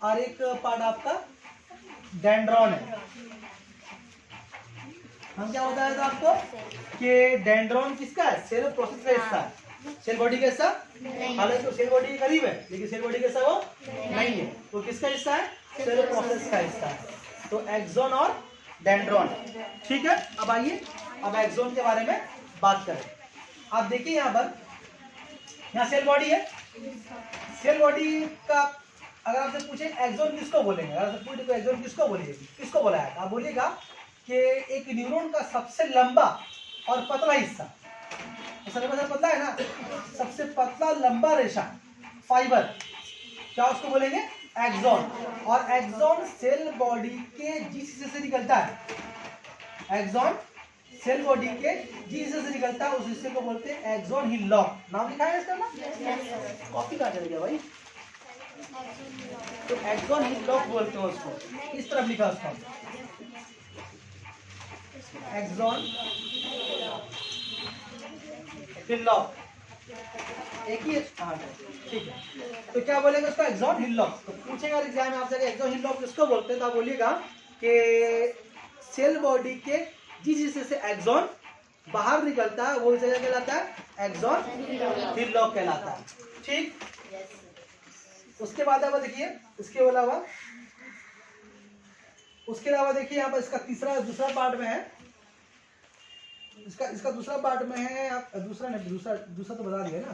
और एक पार्ट आपका डेंड्रॉन है। हम क्या बताया था आपको कि डेंड्रॉन किसका है, सेल प्रोसेस का हिस्सा है, सेल बॉडी का हिस्सा, हालांकि तो सेल बॉडी के करीब है लेकिन सेल बॉडी का हिस्सा वो नहीं है, तो किसका हिस्सा है, सेल प्रोसेस का हिस्सा है। तो एक्सॉन और डेंड्रॉन, ठीक है। अब आइए अब एक्सॉन के बारे में बात करें। आप देखिए यहाँ पर, यहाँ सेल बॉडी है, सेल बॉडी का अगर आपसे पूछे एक्सॉन किसको बोलेंगे, अगर आपसे पूछे तो एक्सॉन किसको बोलिए, किसको बोला है, आप बोलिएगा कि एक न्यूरॉन का सबसे लंबा और पतला हिस्सा, सबसे पतला है ना, सबसे पतला लंबा रेशा फाइबर, क्या उसको बोलेंगे, एक्सॉन। और एक्सॉन सेल बॉडी के जिस हिस्से से निकलता है, एक्सॉन सेल बॉडी के जिस हिस्से से निकलता है उस हिस्से को बोलते हैं एक्सॉन हिल्लॉक। नाम लिखा है इसका ना, कॉपी कहाँ चले गया भाई, तो एक्सॉन हिल्लॉक बोलते हैं उसको, इस तरफ लिखा उसको, एक्सॉन हिल्लॉक, एक ही, हाँ ठीक है। तो क्या बोलेंगे उसको, एक्सॉन हिल्लॉक। तो पूछेगा एग्जाम में आपसे एक्सॉन हिल्लॉक किसको बोलते हैं, तो आप बोलिएगा कि सेल बॉडी के जिस हिस्से से एक्सॉन बाहर निकलता है वो हिस्सा क्या कहलाता है, एक्सॉन हिल्लॉक कहलाता है, ठीक। उसके बाद अब देखिए, इसके अलावा देखिए यहाँ पर इसका दूसरा पार्ट में है, इसका दूसरा पार्ट में है, आप दूसरा तो बता दिया ना।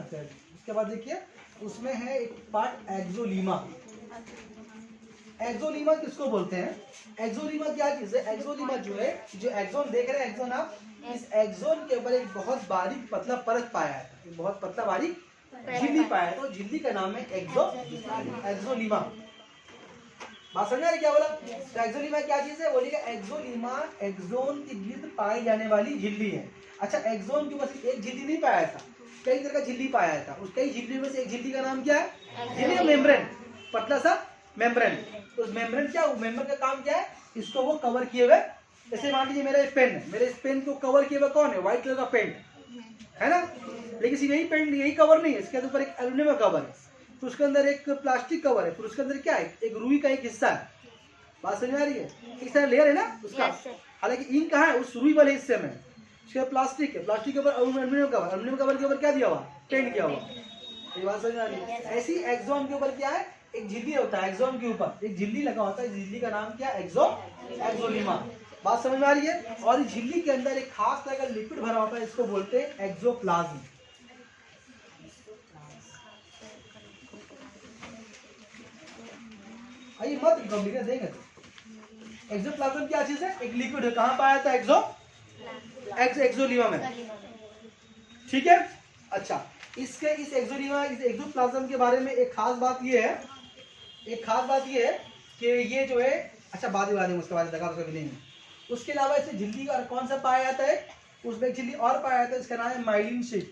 उसके बाद देखिए उसमें है एक पार्ट एक्सोलीमा। एक्सोलीमा किसको बोलते हैं, एक्सोलीमा क्या चीज है, एक्सोलीमा जो है, जो एक्सोन देख रहे हैं एक्सोन आप, इस एक्सोन के ऊपर एक बहुत बारीक पतला परत पाया है, एक बहुत पतला बारीक झिल्ली पाया है, तो झिल्ली का नाम है एक्सोलीमा। बात समझ आ रही क्या बोला, तो एक्सोलीमा क्या चीज है, बोलिएगा एक्सोलीमा एक्सोन के गिर्द पाई जाने वाली झिल्ली है। अच्छा, एक्सोन के ऊपर एक झिल्ली नहीं पाया था, कई तरह का झिल्ली पाया था, उस कई झिल्ली में से एक झिल्ली का नाम क्या है, झिल्ली का मेम्ब्रेन, पतला सा मेम्ब्रेन। तो मेम्ब्रेन क्या, मेम्ब्रेन का काम क्या है, इसको वो कवर किए हुए, जैसे मान लीजिए मेरा पेन है, मेरे इस पेन को कवर किए हुए कौन है, व्हाइट कलर का पेंट है ना, लेकिन सिर्फ यही पेंट, यही कवर नहीं है, इसके ऊपर एक एल्यूमिनियम कवर है, तो उसके अंदर एक प्लास्टिक कवर है, फिर उसके अंदर क्या है, एक रुई का एक हिस्सा है। बात समझ आ रही है, इस तरह लेयर है ना उसका, हालांकि इंक कहाँ है, उस रुई वाले हिस्से में, उसके प्लास्टिक है, प्लास्टिक के ऊपर एल्यूमिनियम कवर, एल्यूमिनियम कवर के ऊपर क्या दिया हुआ, पेंट किया हुआ। ये बात समझ आ रही है। ऐसी एक्सॉन के ऊपर क्या है, एक झिल्ली होता है, एक्सॉन के ऊपर एक झिल्ली लगा होता है, झिल्ली का नाम क्या है, एक्सोलीमा। बात समझ में आ रही है। और इस झिल्ली के अंदर एक खास तरह का लिक्विड भरा होता है, इसको बोलते हैं एक्सोप्लाज्म। आइए मत गंभीर देंगे, एक्सोप्लाज्म क्या चीज है, एक लिक्विड है, कहाँ पाया था, एक्सोलीमा में, ठीक है। अच्छा, इसके इस एक्सोलीमा, इस एक्सोप्लाज्म के बारे में एक खास बात ये है, कि ये जो है, अच्छा बाद में उसके बारे में दगा नहीं। उसके अलावा इसे झिल्ली का कौन सा पाया जाता है, उसमें एक झिल्ली और पाया जाता है, इसका नाम है माइलिन शीट।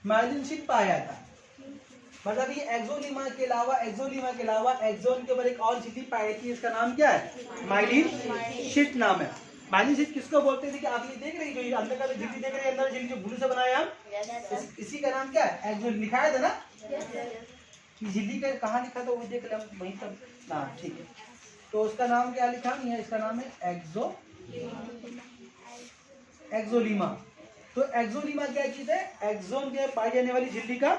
माइलिन शीट पाया जाता है, मतलब ये एक्सोलीमा के अलावा एक्सोन के ऊपर एक और झिल्ली पाई थी, इसका नाम क्या है, माइलिन शीट नाम है। माइलिन शीट किसको बोलते थे कि आप ये देख रही, जो ये अंदर का झिल्ली देख रहे हैं, अंदर झिल्ली जो ब्लू से बनाया हम, इसी का नाम क्या है, एक्सोन। लिखाया था ना, झिल्ली का कहाँ लिखा था वो देख ले, वहीं तक ना, ठीक है। तो उसका नाम क्या लिखा नहीं है, इसका नाम है एक्सोलीमा। तो एक्सोलीमा क्या चीज है, एक्सोन के पाई जाने वाली झिल्ली का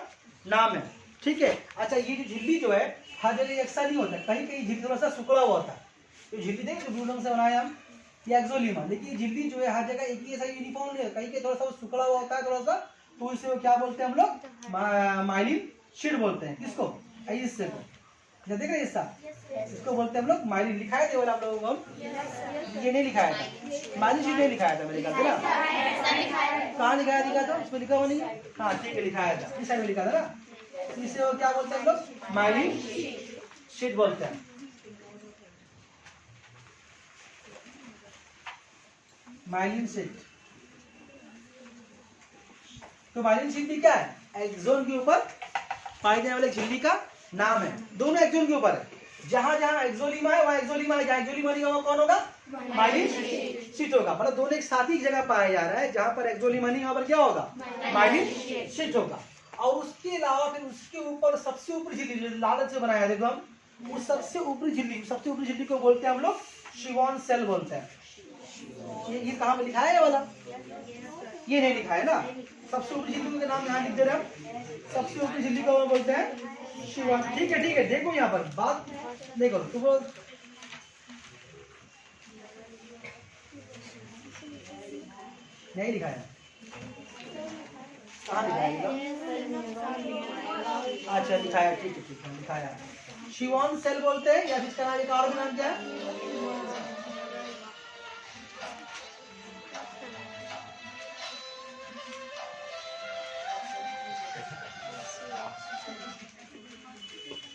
नाम है, ठीक है। अच्छा, ये जो झिल्ली जो है हर जगह एक सा नहीं होता, कहीं कहीं झिल्ली थोड़ा सा सिकुड़ा हुआ होता है, तो झिल्ली देख ब्लू रंग से बनाया हम, ये एक्सोलीमा। लेकिन झिल्ली जो है हर जगह एक ही ऐसा यूनिफॉर्म नहीं है, कहीं कहीं थोड़ा सा सिकुड़ा हुआ होता है थोड़ा सा, तो इसे क्या बोलते हैं हम लोग, माइलिन शीट बोलते हैं। किसको, हिस्से को, देख रहे हिस्सा, इसको बोलते हैं हम लोग माइलिन। लिखाया था आप लोगों को हम, ये नहीं लिखाया था, माइलिन शीट नहीं लिखाया था मेरे ख्याल से ना, कहाँ लिखा था, उसमें लिखा हुआ नहीं है, हाँ ठीक है लिखाया था, इस साइड में लिखा था ना, इसे वो क्या बोलते हैं हम लोग, माइलिन शीट बोलते हैं। माइलिन शीट, तो माइलिन शीट भी क्या है, एक्सोन के ऊपर पाई जाने वाले झिल्ली का नाम है। दोनों एक्सोन के ऊपर है, जहां जहां एक्सोलीमा है वहां एक्सोलीमा है, जहां एक्सोलीमा नहीं होगा कौन होगा? माइलिन शीट होगा। मतलब दोनों एक साथ ही जगह पाया जा रहा है, जहां पर एक्सोलीमा नहीं वहां पर क्या होगा? माइलिन शीट होगा। और उसके अलावा फिर उसके ऊपर सबसे ऊपरी झिल्ली लालच से बनाया, देखो हम उस सबसे ऊपरी झिल्ली को बोलते हैं हम लोग शिवॉन सेल बोलते हैं। ये कहाँ पे लिखा है ये वाला? ये नहीं लिखा है ना। सबसे ऊपरी झिल्ली का नाम यहाँ लिख दे रहे हैं। सबसे ऊपरी झिल्ली को बोलते हैं शिवॉन। ठीक है देखो यहाँ पर बात नहीं करो तुम लोग। नहीं लिखा है, कहाँ लिखा है? अच्छा दिखाया, ठीक है दिखाया। शिवॉन सेल बोलते हैं, या जिसका नाम एक और नाम क्या है?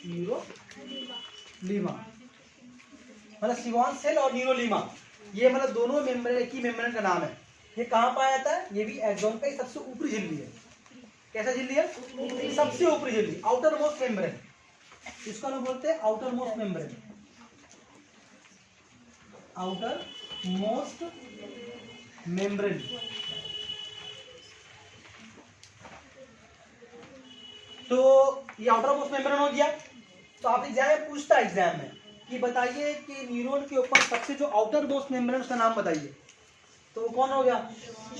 न्यूरोलीमा। मतलब शिवॉन सेल और न्यूरोलीमा ये मतलब दोनों मेम्ब्रेन एक ही मेम्ब्रेन का नाम है। ये कहाँ पाया जाता है? ये भी एक्सोन का ही सबसे ऊपरी झिल्ली है। कैसा झिल्ली है? सबसे ऊपरी झिल्ली, आउटर मोस्ट मेम्ब्रेन। इसको हम बोलते हैं outer most membrane. Outer most membrane. तो ये आउटर मोस्ट मेम्ब्रेन हो गया। तो आप एग्जाम पूछता है एग्जाम में कि बताइए कि न्यूरॉन के ऊपर सबसे जो आउटर मोस्ट मेम्ब्रेन उसका नाम बताइए, तो वो कौन हो गया?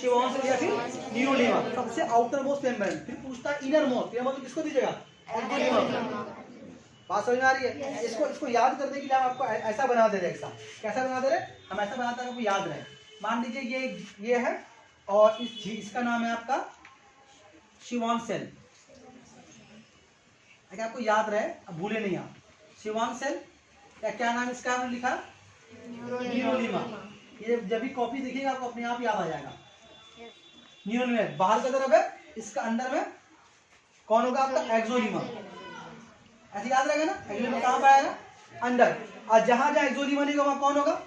शिवॉन सेल या फिर न्यूरोलीमा। सबसे आउटर मोस्ट मेम्ब्रेन। फिर पूछता है इनर मोस्ट, इनर मोस्ट किसको दीजिएगा? एक्सोलीमा। बात समझ में आ रही है? इसको याद करने के लिए हम आपको ऐसा बना दे रहे हैं। कैसा बना दे रहे? हम ऐसा बनाते हैं आपको याद रहे। मान लीजिए ये है और इसका नाम है आपका शिवॉन सेल। अगर आपको याद रहे, अब भूले नहीं आप। शिवॉन सेल या क्या नाम इसका हमने लिखा? न्यूरोलीमा। ये जब भी कॉपी देखिएगा आपको अपने आप याद आ जाएगा। न्यूरोलीमा बाहर की तरफ है, इसका अंदर में कौन होगा आपका? एक्सोलीमा। ऐसे याद रहेगा ना? एक्सोलीमा कहाँ पाएगा? अंदर। और जहां जहां एक्सोलीमा नहीं होगा वहां कौन होगा?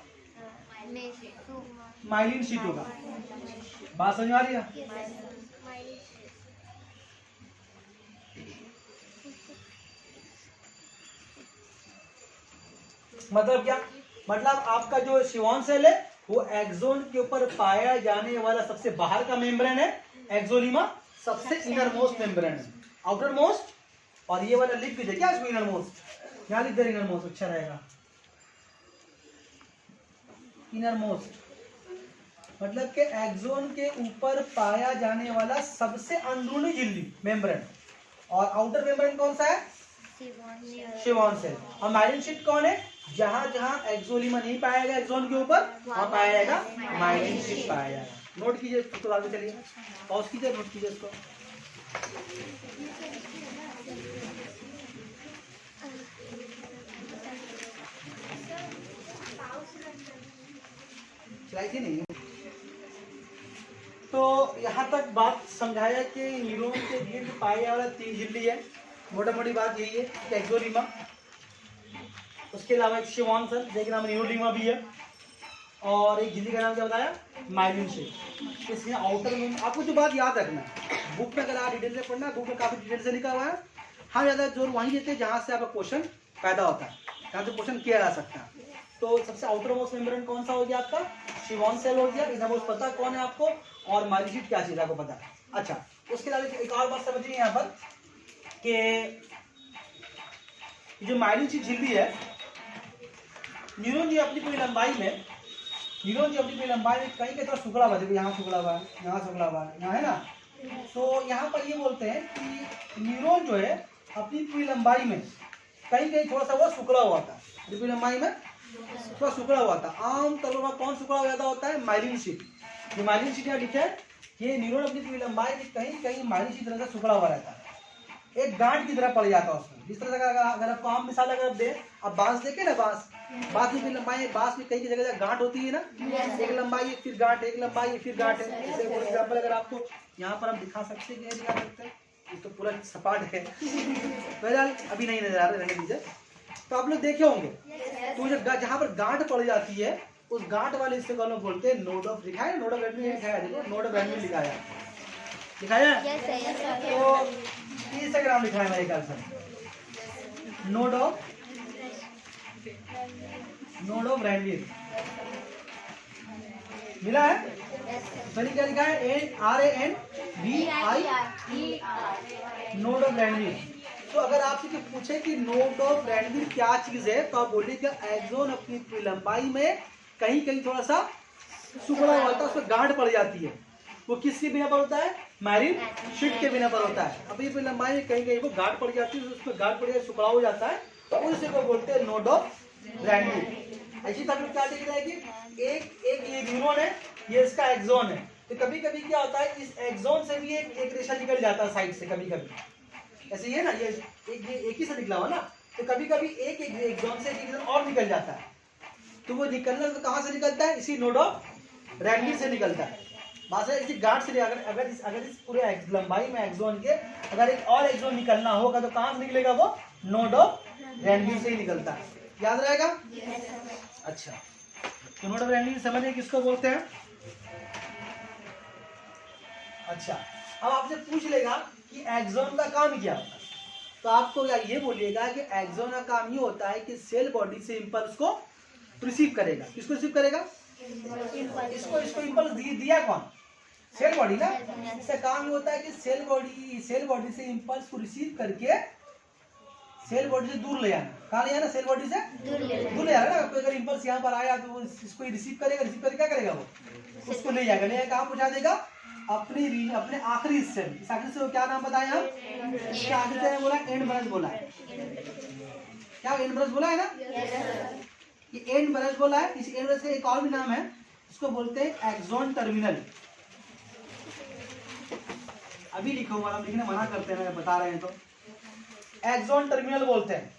माइलिन शीट होगा। बात समझ में आ रही है? मतलब क्या? मतलब आपका जो शिवॉन सेल है वो एक्सोन के ऊपर पाया जाने वाला सबसे बाहर का मेम्ब्रेन है। एक्सोलीमा सबसे इनर मोस्ट मेम्ब्रेन है, आउटर मोस्ट। और ये वाला लिख दीजिए क्या इसको? Inner most. यहाँ लिख दे इनर मोस्ट, अच्छा रहेगा। इनर मोस्ट मतलब कि एक्सोन के ऊपर पाया जाने वाला सबसे अंदरूनी झिल्ली मेम्ब्रेन। और आउटर मेम्ब्रेन कौन सा है? शिवॉन सेल। और माइलिन शीट कौन है? जहां जहां एक्सोलीमा नहीं पाया जाएगा एक्सोन के ऊपर वहां पाया जाएगा माइलिन शीट पाया जाएगा। नोट कीजिए इसको, आगे चलिए, पॉज कीजिए, नोट कीजिए इसको। चलाई थी नहीं। तो यहाँ तक बात समझाया कि न्यूरॉन के गिर्द पाए जाने वाला 3 झिल्ली है। मोटा मोटी बात यही है कि एक्सोलीमा, उसके अलावा एक शिवॉन सेल जिसका नाम न्यूरोलीमा भी है, और एक झिल्ली का नाम क्या बताया? Myelin sheath. इसमें आउटर में आपको जो बात याद रखना है, बुक में अगर आप डिटेल से पढ़ना, बुक में काफी डिटेल से लिखा हुआ है। हम ज़्यादा जोर वहीं देते हैं जहाँ से आपका क्वेश्चन पैदा होता है, जहाँ से क्वेश्चन किया जा सकता है। तो सबसे आउटर मोस्ट मेम्ब्रेन कौन सा हो गया आपका? शिवॉन सेल हो गया। इनर मोस्ट पता कौन है आपको, और माइलिन शीट क्या चीज आपको पता है। अच्छा, उसके अलावा एक और बात समझिए यहाँ पर कि जो माइलिन शीट झिल्ली है, न्यूरॉन जो अपनी पूरी लंबाई में कहीं की तरफ सुखड़ा हुआ है। यहाँ सुखड़ा हुआ है, यहाँ सुखड़ा हुआ है, यहाँ है ना। तो यहाँ पर ये बोलते हैं कि न्यूरॉन जो है अपनी पूरी लंबाई में कहीं कहीं थोड़ा सा वो सुखड़ा हुआ था। पूरी लंबाई में थोड़ा सुखड़ा हुआ था। आम तौर पर कौन सुखड़ा ज्यादा होता है? Myelin sheath. जो माइलिन शीट यहाँ लिखा है, ये न्यूरॉन अपनी पूरी लंबाई में कहीं कहीं माइलिन शीट तरह से सुखड़ा हुआ रहता है, एक गांठ की तरह पड़ जाता है उसमें। जिस तरह से अगर आपको आम मिसाल अगर आप दें, अब बांस देखे ना, बांस की लंबाई, बांस में कई जगह गांठ होती है ना, एक लंबाई है फिर गांठ, एक लंबाई है फिर गांठ है। जैसे फॉर एग्जाम्पल अगर आपको यहाँ पर हम दिखा सकते हैं, दिखा सकते हैं, ये तो पूरा सपाट है, अभी नहीं नजर आ रहा, रहने दीजिए। तो आप लोग देखे होंगे, तो जहाँ पर गांठ पड़ जाती है उस गांठ वाले हिस्से को हम लोग बोलते हैं नोड ऑफ। लिखा है नोड ऑफ रैडमिल, लिखाया देखो, नोड ऑफ रैडमिल लिखाया तो 30 ग्राम लिखा है मेरे ख्याल से, node of node of Ranvier मिला है? सही क्या लिखा है? RANVI node of Ranvier. तो अगर आपसे पूछे कि नोड ऑफ रैंडविल क्या चीज है, तो आप बोलिएगा एक्सॉन अपनी पूरी लंबाई में कहीं कहीं थोड़ा सा सुखड़ा हुआ होता है, उसमें गांठ पड़ जाती है। वो किसके बिना पर होता है? मैरिन शीट के बिना पर होता है। अब ये पूरी लंबाई में कहीं कहीं वो गांठ पड़ जाती है, उसमें गांठ पड़ जाती सुखड़ा हो जाता है, तो उसे को बोलते हैं नोड ऑफ रैंडविल। ऐसी तरह क्या दिख रहा है कि एक ये न्यूरॉन है, ये इसका एक्सॉन है। तो कभी कभी क्या होता है, इस एक्सॉन से भी एक रेशा निकल जाता है साइड से, कभी कभी ऐसे ही है ना, ये एक ही से निकला हुआ ना, तो कभी कभी एक एक्सॉन से एक और निकल जाता है। तो वो निकलना तो कहाँ से निकलता है? इसी नोड ऑफ रैंडविल से निकलता है। बात है इसी गांठ से। अगर इस पूरे लंबाई में एक्सॉन के अगर एक और एक्सॉन निकलना होगा तो कहाँ से निकलेगा? वो नोड ऑफ रैंडविल से ही निकलता है। याद रहेगा? अच्छा, तो नोड ऑफ रैंडविल समझिए किसको बोलते हैं। अच्छा, अब आपसे पूछ लेगा कि एक्सॉन का काम क्या होता है, तो आपको ये बोलिएगा कि एक्सॉन का काम ये होता है कि सेल बॉडी से इंपल्स को रिसीव करेगा। किसको रिसीव करेगा? इसको इंपल्स दिया कौन? सेल बॉडी ना। इसका काम ये होता है कि सेल बॉडी से इंपल्स को रिसीव करके सेल बॉडी से दूर ले आना। कहाँ ले आना? सेल बॉडी से दूर ले आना ना। अगर इंपल्स यहाँ पर आया तो इसको रिसीव करेगा, रिसीव करके क्या करेगा? वो उसको ले जाएगा। ले कहाँ पहुँचा देगा? अपने आखिरी हिस्से में। इस आखिरी हिस्से को क्या नाम बताया? इसके आखिरी से बोला एंड ब्रांच बोला है। क्या एंड ब्रांच बोला है ना? ये एंड ब्रांच बोला है। इस एंड ब्रांच का एक और भी नाम है, इसको बोलते हैं एक्सॉन टर्मिनल। अभी लिखो, वाला लिखने मना करते हैं, मैं बता रहे हैं तो एक्सॉन टर्मिनल बोलते हैं।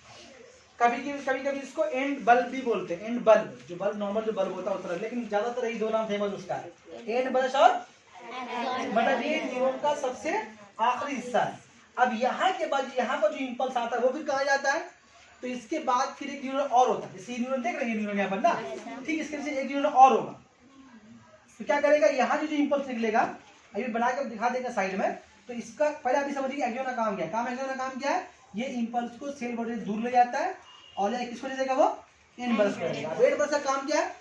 कभी इसको एंड बल्ब भी बोलते हैं। एंड बल्ब, जो बल्ब नॉर्मल जो बल्ब होता है उस तरह, लेकिन ज्यादातर यही दो नाम फेमस उसका है, एंड ब्रश और मतलब ये न्यूरॉन का सबसे आखिरी हिस्सा है। अब यहाँ के बाद यहाँ पर जो इंपल्स आता है वो फिर कहाँ जाता है? तो इसके बाद फिर एक न्यूरॉन और होता है। इसी न्यूरॉन देख रहे हैं न्यूरॉन यहाँ पर ना, ठीक इसके पीछे एक न्यूरॉन और होगा। तो क्या करेगा? यहाँ जो इंपल्स निकलेगा, अभी बनाकर दिखा देगा साइड में। तो इसका पहले अभी समझिए एक्सॉन का काम क्या है। एक्सॉन का काम क्या है? ये इंपल्स को सेल बॉडी से दूर ले जाता है और ये किसको ले जाएगा? वो एंड ब्रश करेगा। एंड ब्रश का काम क्या है?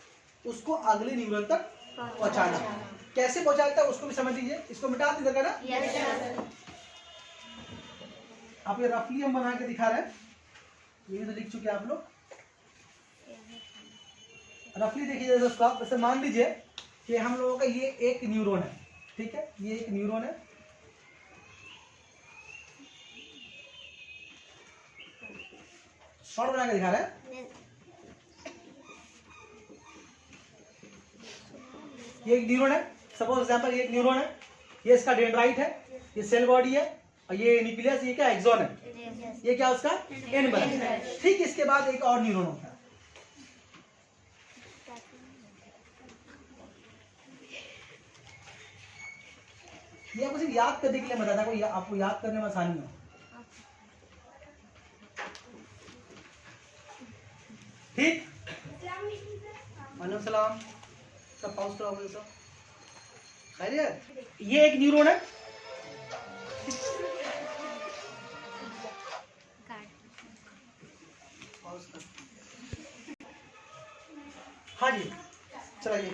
उसको अगले न्यूरॉन तक पहुंचाना। कैसे पहुंचाता है उसको भी समझ लीजिए। इसको मिटा दीजिएगा ना। आप ये रफली हम बना के दिखा रहे हैं, ये तो लिख चुके आप लोग। रफली देखिए दोस्तों, आप जैसे मान लीजिए कि हम लोगों का ये एक न्यूरॉन है, ठीक है, ये एक न्यूरॉन है। शॉर्ट बना के दिखा रहे हैं। ये एक न्यूरॉन है, सपोज एग्जांपल ये एक न्यूरॉन है, ये इसका डेंड्राइट है, ये सेल बॉडी है और ये न्यूक्लियस, ये क्या एक्सॉन है, ये क्या उसका एंड ब्रांच। ठीक, इसके बाद एक और न्यूरॉन होता है। ये आपको सिर्फ याद करने के लिए बताता है, आपको याद करने में आसानी हो। ठीक, वालेकुम सलाम। सब पाउस करो सब। खैरियत। ये एक न्यूरॉन है, हाँ जी चलिए।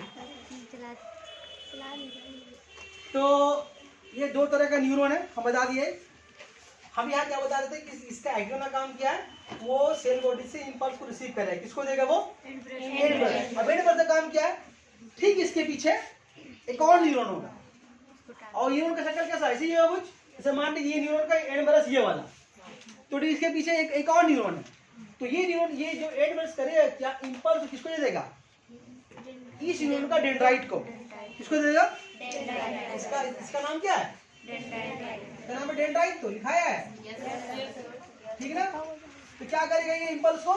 तो ये दो तरह का न्यूरॉन है, हम बता दिए। हम यहाँ क्या बता रहे थे कि इसका एक्सॉन का काम क्या है? वो सेल बॉडी से इंपल्स को रिसीव करेगा। किसको देगा? वो एंड ब्रश। अब एंड ब्रश का काम क्या है? ठीक इसके पीछे एक और न्यूरॉन होगा, और न्यूरॉन का शक्ल कैसा है? ऐसे ही होगा कुछ। जैसे मान लीजिए ये न्यूरॉन का एंड ब्रश ये वाला, तो इसके पीछे एक और न्यूरॉन है। तो ये न्यूरॉन, ये जो एंड ब्रश करेगा क्या इंपल्स किसको दे देगा? इस न्यूरॉन का डेंड्राइट को। किसको दे देगा? इसका नाम क्या है? इसका नाम है डेंड्राइट, तो लिखाया है, ठीक ना। तो क्या करेगा ये इंपल्स को?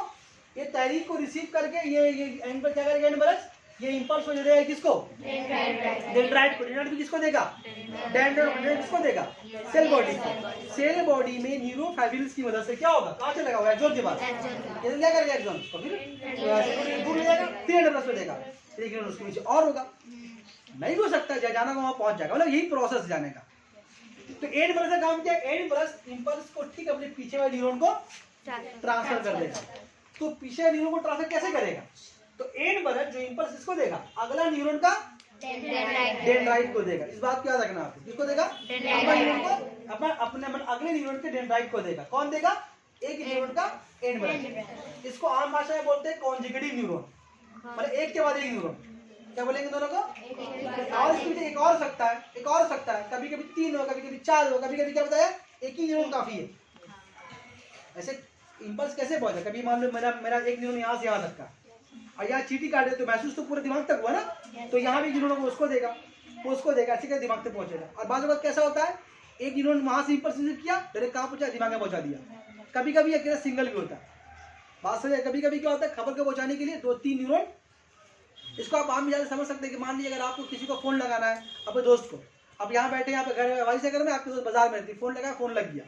ये तहरीक को रिसीव करके ये एंड पर क्या करेगा? एंड ब्रश ये इंपल्स को दे देगा किसको? डेंड्राइट को। डेंड्राइट भी किसको देगा? डेंड्राइट किसको देगा? सेल बॉडी को। सेल बॉडी में न्यूरोफाइब्रिल्स की मदद से क्या होगा? कहाँ से लगा हुआ है? एक्सॉन के पास। ये क्या करेगा? एक्सॉन को फिर दूर ले जाएगा, फिर एंड ब्रश को देगा, लेकिन उसके नीचे और होगा, नहीं हो सकता, जाना वहां पहुंच जाएगा। मतलब यही प्रोसेस जाने का। तो एंड ब्रश का काम क्या है? एंड ब्रश इंपल्स को ठीक अपने पीछे वाले न्यूरॉन को ट्रांसफर कर देगा। तो पीछे न्यूरॉन को ट्रांसफर कैसे करेगा? तो एंड बरस जो इंपल्स इसको देगा, अगला न्यूरॉन का डेंड्राइट को देगा। इस बात को याद रखना आपको, किसको देगा? अपने अगले न्यूरॉन के डेंड्राइट को देगा। कौन देगा? एक न्यूरॉन का एंड बरस। इसको आम भाषा में बोलते हैं कॉन्जुगेटिव न्यूरॉन, मतलब एक के बाद एक न्यूरॉन। क्या बोलेंगे दोनों को? और इसमें एक और हो सकता है, एक और हो सकता है, कभी कभी 3 हो, कभी कभी 4 हो, कभी कभी क्या बताया, एक ही न्यूरॉन काफी है। ऐसे इंपल्स कैसे पहुंचा? कभी मान लो मेरा एक न्यूरॉन यहाँ से यहाँ तक का, और यहाँ चीटी काट दे तो महसूस तो पूरे दिमाग तक हुआ ना, तो यहाँ भी न्यूरॉन को उसको देगा, ऐसे क्या दिमाग तक पहुंचेगा। और बाद में कैसा होता है, एक न्यूरॉन वहां से इंपल्स रिसीव किया, डायरेक्ट कहाँ पहुंचा? दिमाग में पहुंचा दिया। कभी कभी अकेला सिंगल भी होता है, बात समझे? कभी कभी क्या होता है, खबर को पहुंचाने के लिए 2-3 न्यूरॉन। इसको आप आम मिजाज समझ सकते हैं कि मान लीजिए अगर आपको किसी को फोन लगाना है अपने दोस्त को, आप यहाँ बैठे यहाँ पे घर वाली से में, आपके दोस्त बाजार में रहती, फोन लगाया, फोन लग गया।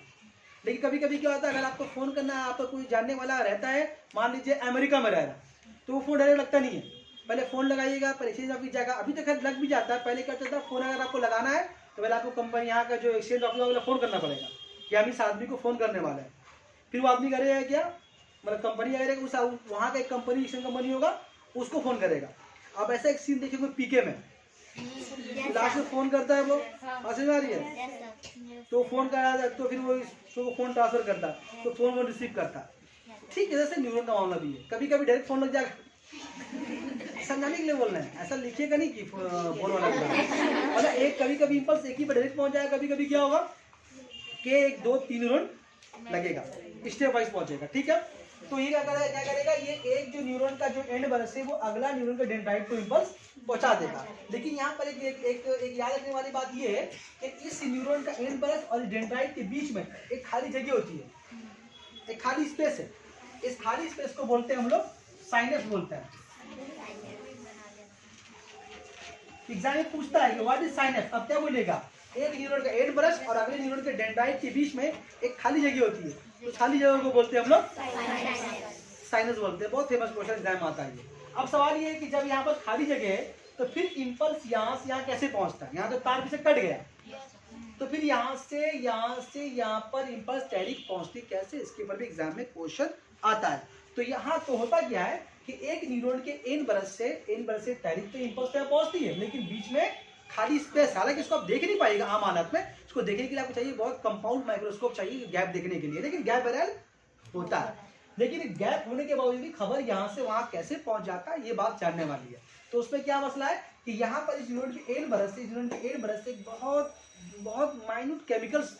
लेकिन कभी कभी क्या होता है, अगर आपको फोन करना है, आपको कोई जानने वाला रहता है, मान लीजिए अमेरिका में रह रहा है, तो वो फोन डायरेक्ट लगता नहीं है, पहले फोन लगाइएगा, पहले एक्सचेंज ऑफिस जाएगा। अभी तक लग भी जाता है, पहले क्या होता था, फोन अगर आपको लगाना है तो पहले आपको कंपनी यहाँ का जो एक्सचेंज ऑफिस वाला फोन करना पड़ेगा कि हम इस आदमी को फोन करने वाला है। फिर वो आदमी करेगा क्या, मतलब कंपनी अगर उस वहाँ का एक कंपनी एक्सचेंज कंपनी होगा, उसको फोन करेगा। अब ऐसा एक सीन देखिए पीके में लास्ट में फोन करता है, वो समझ आ रही है, तो फोन करा तो फिर वो इसको फोन ट्रांसफर करता है, तो फोन वो रिसीव करता है। ठीक है, जैसे न्यूरॉन का मामला भी है, कभी कभी डायरेक्ट फोन लग जाएगा, समझाने के लिए बोल रहे हैं, ऐसा लिखिएगा नहीं कि फोन वाला मतलब एक कभी कभी इंपल्स एक ही पर डायरेक्ट पहुंच जाएगा, कभी कभी क्या होगा कि 1-2-3 न्यूरॉन लगेगा, स्टेप वाइज पहुंचेगा। ठीक है, तो ये क्या करेगा, ये एक जो न्यूरॉन का जो एंड बरस है वो अगला न्यूरॉन का डेंड्राइट को इंपल्स पहुंचा देगा। लेकिन यहाँ पर एक याद रखने वाली बात ये है कि इस न्यूरॉन का एंड बरस और डेंड्राइट के बीच में एक खाली जगह होती है, एक खाली स्पेस है। इस खाली स्पेस को बोलते हैं हम लोग साइनस बोलते हैं। एग्जाम में पूछता है कि व्हाट इज साइनस, अब क्या बोलेगा, एक न्यूरॉन का एंड ब्रश और अगले न्यूरॉन के डेंड्राइट के बीच में एक खाली जगह होती है, तो खाली जगह को बोलते हैं हम लोग साइनस बोलते हैं। बहुत फेमस क्वेश्चन एग्जाम आता है ये। अब सवाल ये है कि जब यहाँ पर खाली जगह है तो फिर इंपल्स यहाँ से यहाँ कैसे पहुंचता है? यहाँ तो तार पीछे कट गया, तो फिर यहाँ से यहाँ पर इंपल्स डायरेक्ट पहुंचती कैसे, इसके ऊपर भी एग्जाम में क्वेश्चन आता है। तो यहाँ तो होता क्या है कि एक न्यूरॉन के एंड ब्रश से डायरेक्ट तो इंपल्स यहाँ पहुंचती है, लेकिन बीच में खाली स्पेस, हालांकि इसको आप देख नहीं पाएगा आम हालत में, इसको देखने के लिए आपको चाहिए बहुत कंपाउंड माइक्रोस्कोप चाहिए गैप देखने के लिए, लेकिन गैप बहरहाल होता है। लेकिन गैप होने के बावजूद भी खबर यहाँ से वहाँ कैसे पहुंच जाता है ये बात जानने वाली है। तो उसमें क्या मसला है कि यहाँ पर इस न्यूरॉन के एंड ब्रश से बहुत माइन्यूट केमिकल्स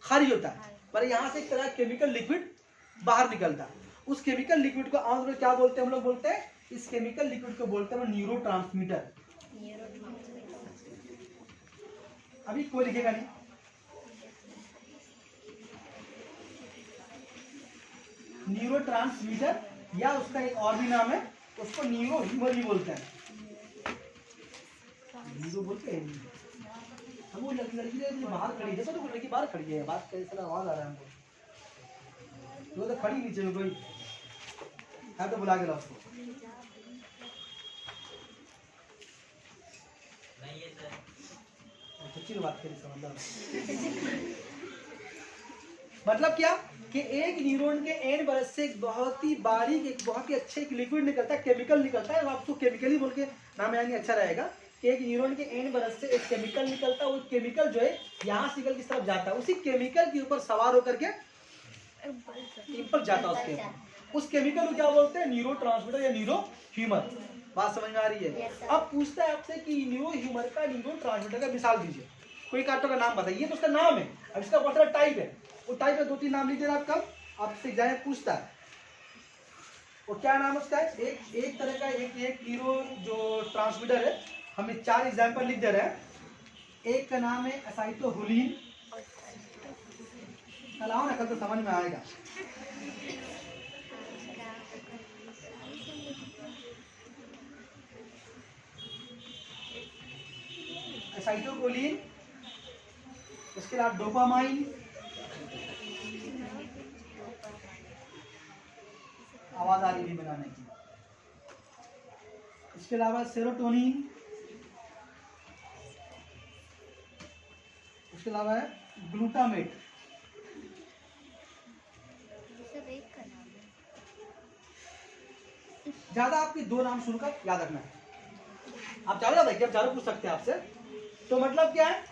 खारिज होता है, पर यहाँ से एक तरह केमिकल लिक्विड बाहर निकलता है। उस केमिकल लिक्विड को आमतौर पर क्या बोलते हैं, हम लोग बोलते हैं, इस केमिकल लिक्विड को बोलते हैं न्यूरोट्रांसमीटर। अभी कोई लिखेगा नहीं, न्यूरोट्रांसमीटर, या उसका एक और भी नाम है, उसको न्यूरो ह्यूमर भी बोलते हैं। न्यूरो बोलते हैं, हम वो लड़की बाहर खड़ी है, देखो तो लड़की बाहर खड़ी है, बात कैसे आवाज आ रहा है हमको, वो तो खड़ी नीचे में कोई है तो बुला के लाओ उसको। बात मतलब क्या कि एक न्यूरॉन के एंड ब्रश से एक बहुत ही बारीक, एक बहुत ही अच्छे लिक्विड निकलता है, केमिकल निकलता है, आपको केमिकल ही बोल के नाम यानी अच्छा रहेगा कि एक न्यूरॉन के एंड ब्रश से एक केमिकल निकलता है। वो केमिकल जो है यहाँ से निकल किस तरफ जाता है, उसी केमिकल के ऊपर सवार होकर के इंपल्स जाता है उसके ऊपर। उस केमिकल को क्या बोलते हैं, न्यूरोट्रांसमीटर या न्यूरो ह्यूमर। बात समझ में आ रही है? अब पूछता है आपसे कि न्यूरो ह्यूमर का, न्यूरोट्रांसमीटर का मिसाल दीजिए, कोई कार्टो का नाम बताइए, तो उसका नाम है। अब इसका बहुत सारा टाइप है, वो टाइप में 2-3 नाम लीजिए आपका, आपसे एग्जाम में पूछता है वो क्या नाम उसका है। एक तरह का एक न्यूरो जो ट्रांसमीटर है, हम 4 एग्जाम्पल लिख दे रहे हैं। एक का नाम है एसाइटोहुलिन, चलाओ ना, कल तो समझ में आएगा। एसाइटोकोलिन, उसके बाद डोपामाइन, आवाज आ रही थी बनाने की, इसके अलावा सेरोटोनिन, उसके अलावा ग्लूटामेट, ज्यादा आपके 2 नाम सुनकर याद रखना है। आप चाहो याद रखिए, आप चारों पूछ सकते हैं आपसे। तो मतलब क्या है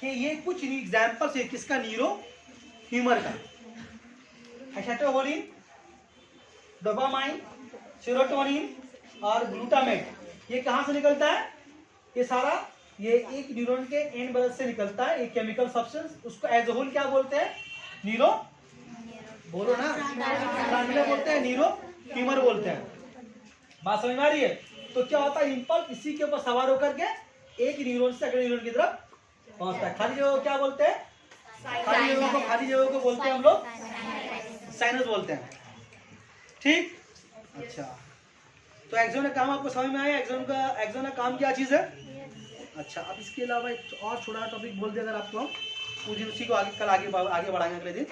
कि ये कुछ एग्जाम्पल्स है किसका, न्यूरो ह्यूमर का। एसिटाइलकोलिन, डोपामाइन, सेरोटोनिन और ग्लूटामेट, ये कहाँ से निकलता है? ये सारा ये एक न्यूरॉन के एंड ब्रश से निकलता है, एक केमिकल सब्सटेंस। उसको एज ए होल क्या बोलते हैं? न्यूरो, बोलो ना, ट्रांसमीटर बोलते हैं, न्यूरो ह्यूमर बोलते हैं। बात समझ में आ रही है? तो क्या होता है, इंपल्स इसी के ऊपर सवार होकर के एक न्यूरॉन से अगले न्यूरॉन की तरफ पहुंचता है। खाली जगह को क्या बोलते हैं? खाली जगह को बोलते हैं हम लोग साइनस बोलते हैं। ठीक, अच्छा। तो एक्सोन का काम आपको समझ में आया? एक्सोन का काम क्या चीज है? अच्छा, अब इसके अलावा एक और छोटा टॉपिक बोल दिया अगर आपको, उसी को आगे कल आगे बढ़ाएंगे अगले दिन।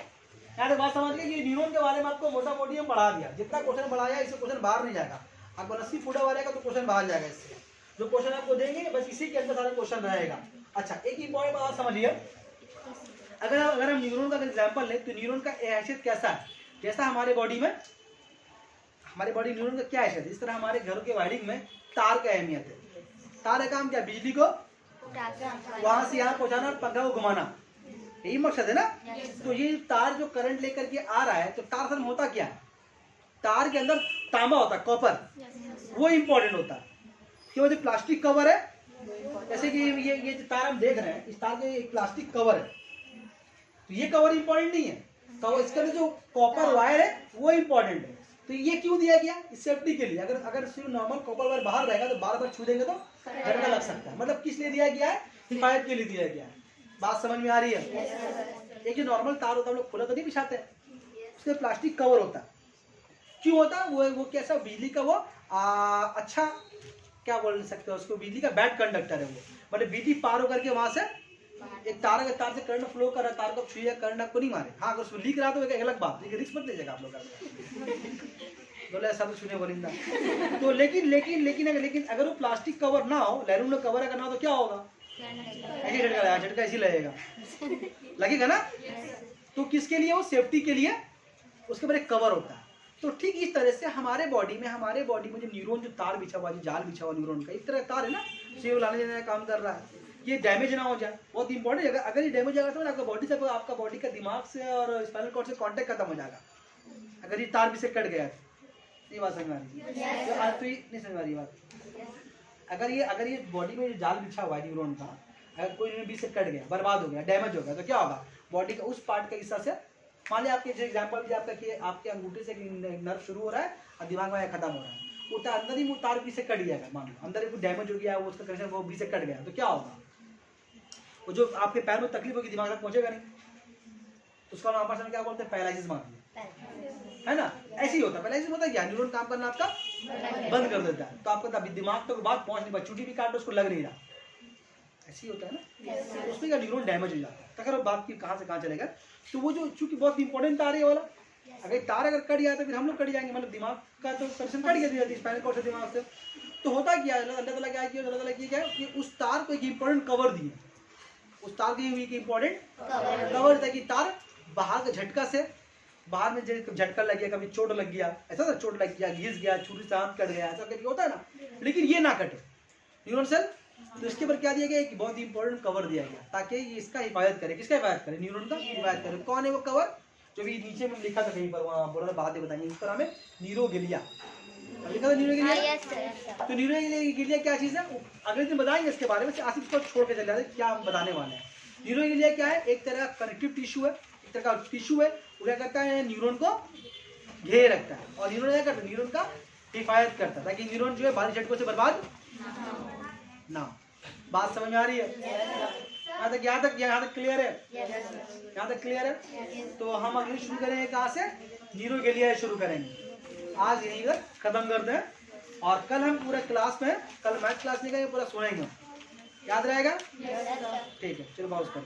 यहाँ तक बात समझ लीजिए, न्यूरॉन के बारे में आपको मोटा मोटी हम पढ़ा दिया। जितना क्वेश्चन बढ़ाया इससे क्वेश्चन बाहर नहीं जाएगा। आपको 80 फुटा वालेगा तो क्वेश्चन बाहर जाएगा। इससे जो क्वेश्चन आपको देंगे बस इसी के अंदर सारा क्वेश्चन रहेगा। अच्छा, एक इंपॉर्टेंट बात समझिए, अगर हम न्यूरॉन का एग्जाम्पल लें तो न्यूरॉन का हैसियत कैसा है? जैसा हमारे बॉडी में, हमारे बॉडी न्यूरॉन का क्या हैसियत है, इस तरह हमारे घरों के वायरिंग में तार का अहमियत है। तार का काम क्या? बिजली को वहां से यहाँ पहुंचाना और पंखा को घुमाना, यही मकसद है ना। तो ये तार जो करंट लेकर के आ रहा है, तो तार असल में होता क्या है? तार के अंदर तांबा होता है, कॉपर, वो इंपॉर्टेंट होता है। क्यों? जो प्लास्टिक कवर है, जैसे कि ये जो तार हम देख रहे हैं, इस तार के एक प्लास्टिक कवर है, तो ये कवर इंपॉर्टेंट नहीं है, तो इसके अंदर जो कॉपर वायर है वो इंपॉर्टेंट है। तो ये क्यों दिया गया? सेफ्टी के लिए। अगर सिर्फ नॉर्मल कॉपर वायर बाहर रहेगा तो बार बार छू देंगे तो झटका लग सकता है। मतलब किस लिए दिया गया है? हिफाजत के लिए दिया गया है। बात समझ में आ रही है? एक जो नॉर्मल तार होता है हम लोग खुला तो नहीं बिछाते हैं, उसके प्लास्टिक कवर होता है। क्यों होता है? वो कैसा? बिजली का वो अच्छा क्या बोल सकते हैं उसको, बिजली का बैड कंडक्टर है वो। मतलब बिजली पार होकर के वहां से एक तार से करंट फ्लो कर रहा है, तार को छुए, करंट आपको नहीं मारे। हाँ, अगर उसको लीक रहा तो एक अलग बात, लेकिन रिस्क मत लीजिएगा आप लोग बोले ऐसा तो छूने बोलिंदा। तो लेकिन अगर वो प्लास्टिक कवर ना हो, एल्यूमिनियम कवर अगर ना हो तो क्या होगा? ऐसे झटका ऐसे लगेगा, लगेगा ना। तो किसके लिए? वो सेफ्टी के लिए उसके ऊपर एक कवर होता है। तो ठीक इस तरह से हमारे बॉडी में जो न्यूरॉन, जो तार बिछा हुआ, जो जाल बिछा हुआ न्यूरॉन का, एक तरह तार है ना, सेव लाने देने का काम कर रहा है। ये डैमेज ना हो जाए, बहुत इंपॉर्टेंट है। अगर ये डैमेज होगा तो आपका बॉडी से, आपका बॉडी का दिमाग से और स्पाइनल कॉर्ड से कांटेक्ट खत्म हो जाएगा। अगर ये तार भी से कट गया, ये बात समझ में आ रही है? आज तो नहीं समझ में आ रही बात। अगर ये बॉडी में जाल बिछा हुआ है न्यूरॉन का, अगर कोई बीच से कट गया, बर्बाद हो गया, डैमेज हो गया, तो क्या होगा? बॉडी का उस पार्ट का हिस्सा से, मान लिया आपके जो एग्जाम्पल दिया आपका कि आपके अंगूठे से नर्व शुरू हो रहा है और दिमाग में खत्म हो रहा है, वो अंदर ही वो तार भी से कट गया, मान लो अंदर ही डैमेज हो गया, वो उसका कनेक्शन वो भी से कट गया, तो क्या होगा? वो जो आपके पैर में तकलीफ होगी दिमाग तक पहुंचेगा नहीं। तो उसका नाम क्या बोलते हैं? पैरालिसिस मानते है ना। ऐसे ही होता है। पैरालिसिस होता है क्या? न्यूरॉन काम करना आपका बंद कर देता है, तो आपका दिमाग तक बात पहुंच नहीं पाती, चुटी भी काटो उसको लग नहीं रहा, ऐसे ही होता है ना। उसमें क्या न्यूरॉन डैमेज हो जाता है। तो अगर बात की कहाँ से कहाँ चलेगा, तो वो जो चूंकि बहुत इंपॉर्टेंट तार है वाला, अगर तार अगर कट गया तो फिर हम लोग कट जाएंगे। मतलब दिमाग का तो कनेक्शन कट गया स्पाइनल कॉर्ड से दिमाग से। तो होता क्या है, अल्लाह ताला क्या किया, अल्लाह ताला क्या है कि उस तार को एक इंपॉर्टेंट कवर दिए, उस तार की एक इंपॉर्टेंट कवर था कि तार बाहर के झटका से, बाहर में झटका लग गया, कभी चोट लग गया, ऐसा था, चोट लग गया, घिस गया, छुरी से हाथ कट गया, ऐसा करके होता है ना, लेकिन ये ना कटे न्यूरॉन सेल। तो इसके ऊपर क्या दिया गया? एक बहुत इंपॉर्टेंट कवर दिया गया ताकि ये इसका हिफाजत करे। किसका हिफाजत करे? न्यूरॉन का हिफाजत करे। कौन है वो कवर? जो भी नीचे में लिखा था कहीं पर, वहाँ बोला था, बाद में बताएंगे। इस पर हमें न्यूरोगिलिया लिखा था, न्यूरोगिलिया। तो न्यूरोगिलिया क्या चीज़ है अगले दिन बताएंगे इसके बारे में। आसिफ को छोड़ के चले जाते क्या हम बताने वाले हैं। न्यूरोगिलिया क्या है? एक तरह का कनेक्टिव टिश्यू है, एक तरह का टिश्यू है, वो क्या करता है? न्यूरॉन को घेरे रखता है, और न्यूरॉन क्या करता है? न्यूरॉन का हिफाजत करता है, ताकि न्यूरॉन जो है बाहरी झटकों से बर्बाद ना। बात समझ में आ रही है? यहाँ तक क्लियर है? यहाँ तक क्लियर है? तो हम अगली शुरू करेंगे कहाँ से? न्यूरोगिलिया शुरू करेंगे। आज यहीं पर खत्म करते हैं, और कल हम पूरा क्लास में, कल मैथ क्लास नहीं करेंगे, पूरा सुनेंगे। याद रहेगा? ठीक है, चलो पॉज करो।